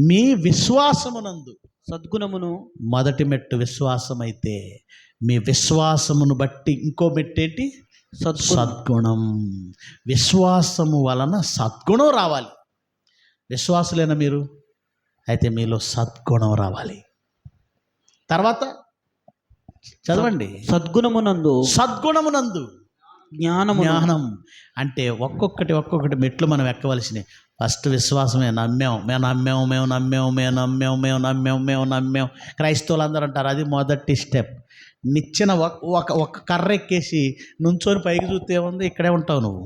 మీ విశ్వాసమునందు సద్గుణమును. మొదటి మెట్టు విశ్వాసమైతే, మీ విశ్వాసమును బట్టి ఇంకో మెట్టేంటి? సద్గుణం. విశ్వాసము వలన సద్గుణం రావాలి. విశ్వాసులేనా మీరు? అయితే మీలో సద్గుణం తర్వాత చదవండి. సద్గుణమునందు జ్ఞానం. అంటే ఒక్కొక్కటి మెట్లు మనం ఎక్కవలసినవి. ఫస్ట్ విశ్వాసమే. మేము నమ్మాం. క్రైస్తవులు అందరూ అంటారు అది మొదటి స్టెప్. నిచ్చెన ఒక కర్ర ఎక్కేసి నుంచొని పైకి చూస్తే ఏముంది? ఇక్కడే ఉంటావు నువ్వు.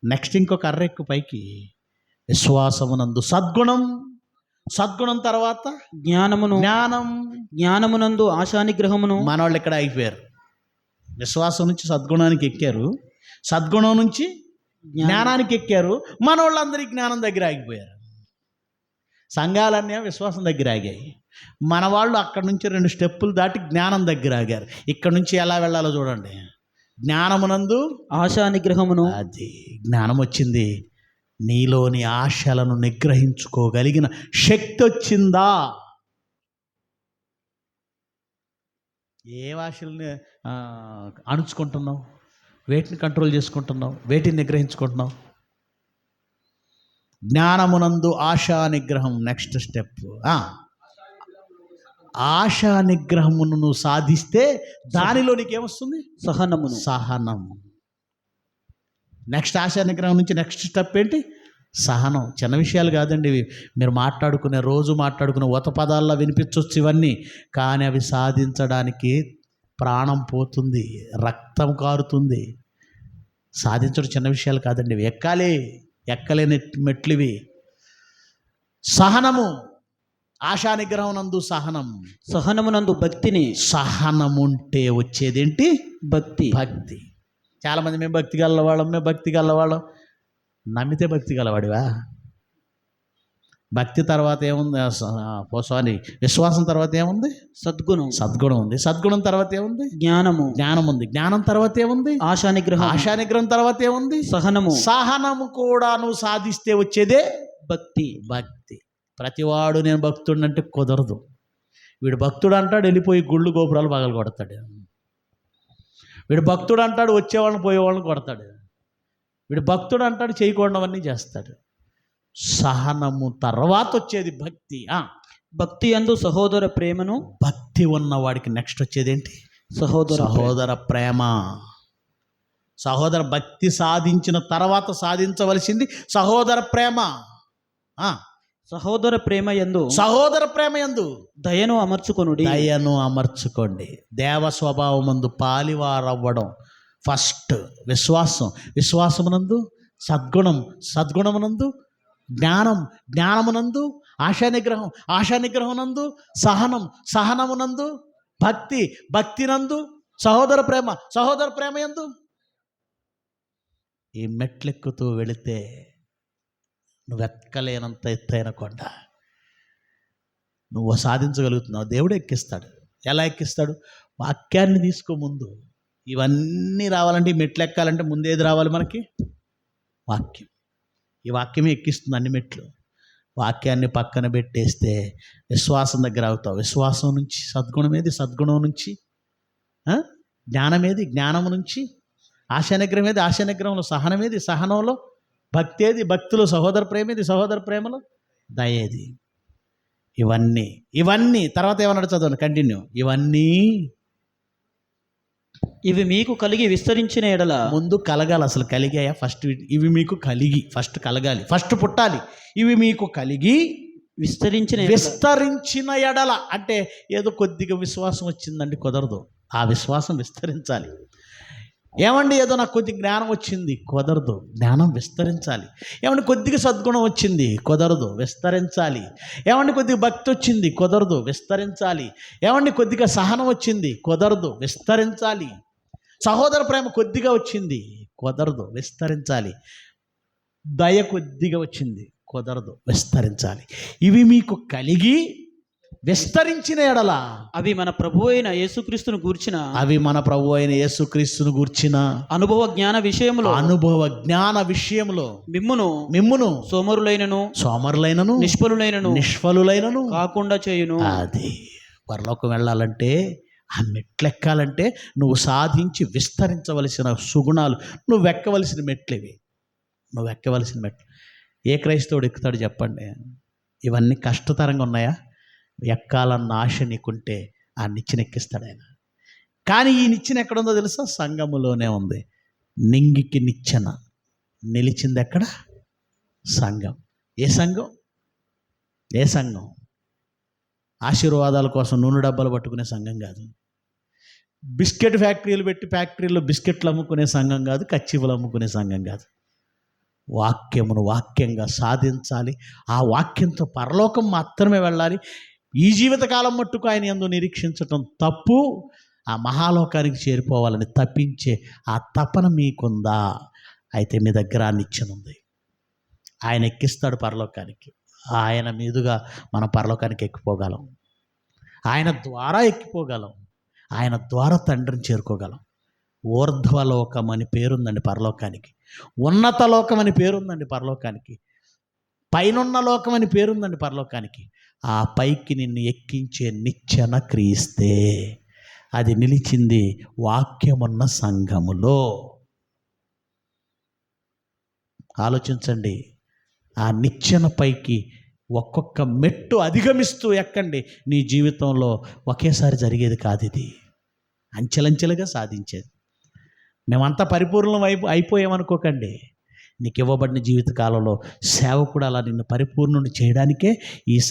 నెక్స్ట్ ఇంకొక కర్ర ఎక్కువ పైకి, విశ్వాసమునందు సద్గుణం, సద్గుణం తర్వాత జ్ఞానమును, జ్ఞానం. జ్ఞానమునందు ఆశానిగ్రహమును. మనవాళ్ళు ఇక్కడ అయిపోయారు. విశ్వాసం నుంచి సద్గుణానికి ఎక్కారు, సద్గుణం నుంచి జ్ఞానానికి ఎక్కారు. మనవాళ్ళందరి జ్ఞానం దగ్గర ఆగిపోయారు. సంఘాలన్నీ విశ్వాసం దగ్గర ఆగాయి. మన వాళ్ళు అక్కడ నుంచి 2 స్టెప్పులు దాటి జ్ఞానం దగ్గర ఆగారు. ఇక్కడ నుంచి ఎలా వెళ్ళాలో చూడండి. జ్ఞానమునందు ఆశానిగ్రహమును. అది జ్ఞానం వచ్చింది, నీలోని ఆశలను నిగ్రహించుకోగలిగిన శక్తి వచ్చిందా? ఏ ఆశల్ని అణుచుకుంటున్నావు? వేటిని కంట్రోల్ చేసుకుంటున్నావు? వేటిని నిగ్రహించుకుంటున్నావు? జ్ఞానమునందు ఆశా నిగ్రహం. నెక్స్ట్ స్టెప్, ఆశా నిగ్రహమును నువ్వు సాధిస్తే దానిలో నీకేమొస్తుంది? సహనమును. సహనము. నెక్స్ట్ ఆశా నిగ్రహం నుంచి నెక్స్ట్ స్టెప్ ఏంటి? సహనం. చిన్న విషయాలు కాదండి ఇవి. మీరు రోజు మాట్లాడుకునే ఊత పదాల్లో వినిపించవచ్చు ఇవన్నీ, కానీ అవి సాధించడానికి ప్రాణం పోతుంది, రక్తం కారుతుంది. సాధించడం చిన్న విషయాలు కాదండి ఇవి. ఎక్కలేని మెట్లు ఇవి. సహనము, ఆశా నిగ్రహం నందు సహనం. సహనమునందు భక్తిని. సహనముంటే వచ్చేదేంటి? భక్తి. భక్తి. చాలామంది మేము భక్తి గలవాళ్ళం. నమ్మితే భక్తి గలవాడివా? భక్తి తర్వాత ఏముంది? సారీ, విశ్వాసం తర్వాత ఏముంది? సద్గుణం ఉంది. సద్గుణం తర్వాత ఏముంది? జ్ఞానం ఉంది. జ్ఞానం తర్వాత ఏముంది? ఆశానిగ్రహం తర్వాత ఏముంది? సహనము కూడా నువ్వు సాధిస్తే వచ్చేదే భక్తి. ప్రతివాడు నేను భక్తుడినంటే కుదరదు. వీడు భక్తుడు అంటాడు, వెళ్ళిపోయి గుళ్ళు గోపురాలు పగలు కొడతాడు. వీడు భక్తుడు అంటాడు, వచ్చేవాళ్ళని పోయేవాళ్ళని కొడతాడు. వీడు భక్తుడు అంటాడు, చేయకూడనవన్నీ చేస్తాడు. సహనము తర్వాత వచ్చేది భక్తి. భక్తి యందు సహోదర ప్రేమను. భక్తి ఉన్నవాడికి నెక్స్ట్ వచ్చేది ఏంటి? సహోదర ప్రేమ. సహోదర భక్తి సాధించిన తర్వాత సాధించవలసింది సహోదర ప్రేమ. సహోదర ప్రేమ యందు దయను అమర్చుకోండి. దేవ స్వభావమందు పాలివారవ్వడం ఫస్ట్. విశ్వాసమునందు సద్గుణమునందు జ్ఞానమునందు ఆశానిగ్రహమునందు సహనమునందు భక్తినందు సహోదర ప్రేమ యందు. ఈ మెట్లెక్కుతూ వెళితే నువ్వెక్కలేనంత ఎత్తైన కొండ నువ్వు సాధించగలుగుతున్నావు. దేవుడు ఎక్కిస్తాడు. ఎలా ఎక్కిస్తాడు? వాక్యాన్ని తీసుకో ముందు. ఇవన్నీ రావాలంటే, ఈ మెట్లు ఎక్కాలంటే ముందేది రావాలి మనకి? వాక్యం. ఈ వాక్యమే ఎక్కిస్తుంది అన్ని మెట్లు. వాక్యాన్ని పక్కన పెట్టేస్తే విశ్వాసం దగ్గర అవుతావు. విశ్వాసం నుంచి సద్గుణం నుంచి జ్ఞానము నుంచి ఆశానిగ్రహంలో సహనంలో భక్తిలో సహోదర ప్రేమలో దయేది. ఇవన్నీ తర్వాత ఏమన్నాడు చదవండి, కంటిన్యూ. ఇవి మీకు కలిగి విస్తరించిన ఎడల. ముందు కలగాలి. అసలు కలిగాయా? ఇవి మీకు కలిగి ఫస్ట్ కలగాలి, ఫస్ట్ పుట్టాలి. ఇవి మీకు కలిగి విస్తరించిన ఎడల అంటే ఏదో కొద్దిగా విశ్వాసం వచ్చిందండి, కుదరదు. ఆ విశ్వాసం విస్తరించాలి. ఏమండి ఏదో నాకు కొద్ది జ్ఞానం వచ్చింది, కుదరదు. జ్ఞానం విస్తరించాలి. ఏమండి కొద్దిగా సద్గుణం వచ్చింది, కుదరదు, విస్తరించాలి. ఏమండి కొద్దిగా భక్తి వచ్చింది, కుదరదు, విస్తరించాలి. ఏమండి కొద్దిగా సహనం వచ్చింది, కుదరదు, విస్తరించాలి. సహోదర ప్రేమ కొద్దిగా వచ్చింది, కుదరదు, విస్తరించాలి. దయ కొద్దిగా వచ్చింది, కుదరదు, విస్తరించాలి. ఇవి మీకు కలిగి విస్తరించిన ఎడల అవి మన ప్రభు అయిన యేసుక్రీస్తును గూర్చిన అనుభవ జ్ఞాన విషయములో మిమ్మును సోమరులైనను నిష్ఫలులైనను కాకుండా చేయును. అది పరలోకం వెళ్ళాలంటే, ఆ మెట్లెక్కాలంటే నువ్వు సాధించి విస్తరించవలసిన సుగుణాలు, నువ్వు ఎక్కవలసిన మెట్లు. ఏ క్రైస్తవుడు ఎక్కుతాడు చెప్పండి? ఇవన్నీ కష్టతరంగా ఉన్నాయా? ఎక్కాలన్న ఆశ నీకుంటే ఆ నిచ్చెన ఎక్కిస్తాడు ఆయన. కానీ ఈ నిచ్చెన ఎక్కడుందో తెలుసా? సంఘములోనే ఉంది. నింగికి నిచ్చెన నిలిచింది ఎక్కడ? సంఘం. ఏ సంఘం? ఆశీర్వాదాల కోసం నూనె డబ్బాలు పట్టుకునే సంఘం కాదు. బిస్కెట్ ఫ్యాక్టరీలు పెట్టి ఫ్యాక్టరీలో బిస్కెట్లు అమ్ముకునే సంఘం కాదు. కచ్చిపులు అమ్ముకునే సంఘం కాదు. వాక్యమును వాక్యంగా సాధించాలి. ఆ వాక్యంతో పరలోకం మాత్రమే వెళ్ళాలి. ఈ జీవితకాలం మట్టుకు ఆయన యందు నిరీక్షించటం తప్పు. ఆ మహాలోకానికి చేరిపోవాలని తప్పించే ఆ తపన మీకుందా? అయితే మీ దగ్గర ఆ నిచ్చెన ఉంది. ఆయన ఎక్కిస్తాడు పరలోకానికి. ఆయన మీదుగా మనం పరలోకానికి ఎక్కిపోగలం. ఆయన ద్వారా ఎక్కిపోగలం. ఆయన ద్వారా తండ్రిని చేరుకోగలం. ఊర్ధ్వలోకం అని పేరుందండి పరలోకానికి. ఉన్నత లోకం అని పేరుందండి పరలోకానికి. పైనున్న లోకం అని పేరుందండి పరలోకానికి. ఆ పైకి నిన్ను ఎక్కించే నిచ్చెన క్రీస్తే. అది నిలిచింది వాక్యమున్న సంఘములో. ఆలోచించండి. ఆ నిచ్చెన పైకి ఒక్కొక్క మెట్టు అధిగమిస్తూ ఎక్కండి. నీ జీవితంలో ఒకేసారి జరిగేది కాదు ఇది. అంచెలంచెలుగా సాధించేది. మేమంతా పరిపూర్ణం అయిపోయామనుకోకండి. నీకు ఇవ్వబడిన జీవితకాలంలో సేవకుడు అలా నిన్ను పరిపూర్ణుని చేయడానికే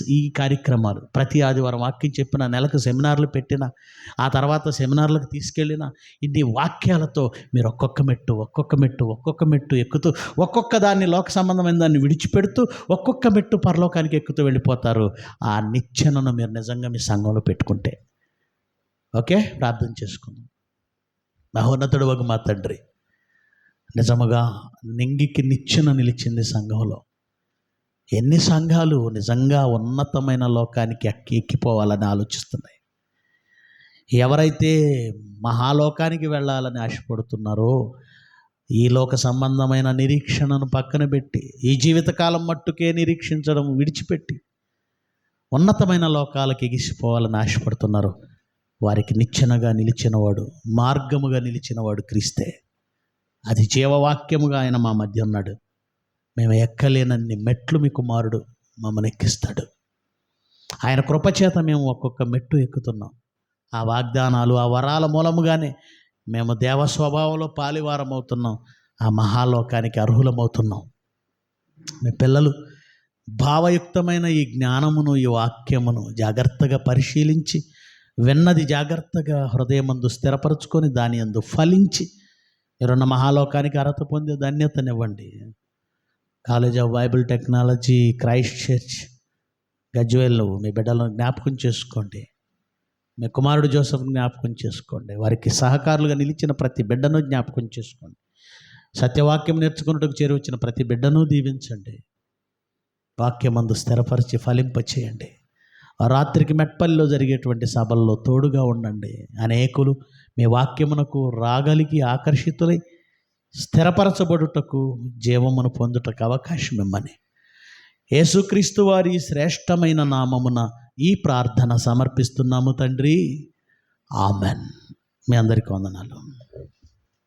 ఈ కార్యక్రమాలు. ప్రతి ఆదివారం వాక్యం చెప్పిన, నెలకు సెమినార్లు పెట్టిన, ఆ తర్వాత సెమినార్లకు తీసుకెళ్ళిన, ఇన్ని వాక్యాలతో మీరు ఒక్కొక్క మెట్టు ఎక్కుతూ, ఒక్కొక్క దాన్ని లోక సంబంధమైన దాన్ని విడిచిపెడుతూ, ఒక్కొక్క మెట్టు పరలోకానికి ఎక్కుతూ వెళ్ళిపోతారు. ఆ నిచ్చెనను మీరు నిజంగా మీ సంఘంలో పెట్టుకుంటే. ఓకే, ప్రార్థన చేసుకుందాం. మహోన్నతుడు వగు మా తండ్రి, నిజముగా నింగికి నిచ్చెన నిలిచింది సంఘంలో. ఎన్ని సంఘాలు నిజంగా ఉన్నతమైన లోకానికి ఎక్కిపోవాలని ఆలోచిస్తున్నాయి. ఎవరైతే మహాలోకానికి వెళ్ళాలని ఆశపడుతున్నారో, ఈ లోక సంబంధమైన నిరీక్షణను పక్కన పెట్టి, ఈ జీవితకాలం మట్టుకే నిరీక్షించడం విడిచిపెట్టి ఉన్నతమైన లోకాలకు ఎగిసిపోవాలని ఆశపడుతున్నారు. వారికి నిచ్చెనగా నిలిచినవాడు, మార్గముగా నిలిచినవాడు క్రీస్తే. అది జీవవాక్యముగా ఆయన మా మధ్య ఉన్నాడు. మేము ఎక్కలేనన్ని మెట్లు మీ కుమారుడు మమ్మల్ని ఎక్కిస్తాడు. ఆయన కృపచేత మేము ఒక్కొక్క మెట్టు ఎక్కుతున్నాం. ఆ వాగ్దానాలు, ఆ వరాల మూలముగానే మేము దేవ స్వభావంలో పాలివారం అవుతున్నాం. ఆ మహాలోకానికి అర్హులమవుతున్నాం. మీ పిల్లలు భావయుక్తమైన ఈ జ్ఞానమును, ఈ వాక్యమును జాగ్రత్తగా పరిశీలించి, విన్నది జాగ్రత్తగా హృదయమందు స్థిరపరచుకొని, దాని యందు ఫలించి మీరున్న మహాలోకానికి అర్హత పొందే ధన్యతనివ్వండి. College of Bible technology, Christ church గజ్వేల్లో మీ బిడ్డలను జ్ఞాపకం చేసుకోండి. మీ కుమారుడు జోసెఫ్ జ్ఞాపకం చేసుకోండి. వారికి సహకారులుగా నిలిచిన ప్రతి బిడ్డను జ్ఞాపకం చేసుకోండి. సత్యవాక్యం నేర్చుకున్నట్టుకు చేరువచ్చిన ప్రతి బిడ్డను దీవించండి. వాక్యమందు స్థిరపరిచి ఫలింపచేయండి. రాత్రికి మెట్పల్లిలో జరిగేటువంటి సభల్లో తోడుగా ఉండండి. అనేకులు మీ వాక్యమునకు రాగలిగి ఆకర్షితులై స్థిరపరచబడుటకు, జీవమును పొందుటకు అవకాశం ఇమ్మని యేసుక్రీస్తు వారి శ్రేష్టమైన నామమున ఈ ప్రార్థన సమర్పిస్తున్నాము తండ్రి. ఆమెన్. మీ అందరికీ వందనాలు.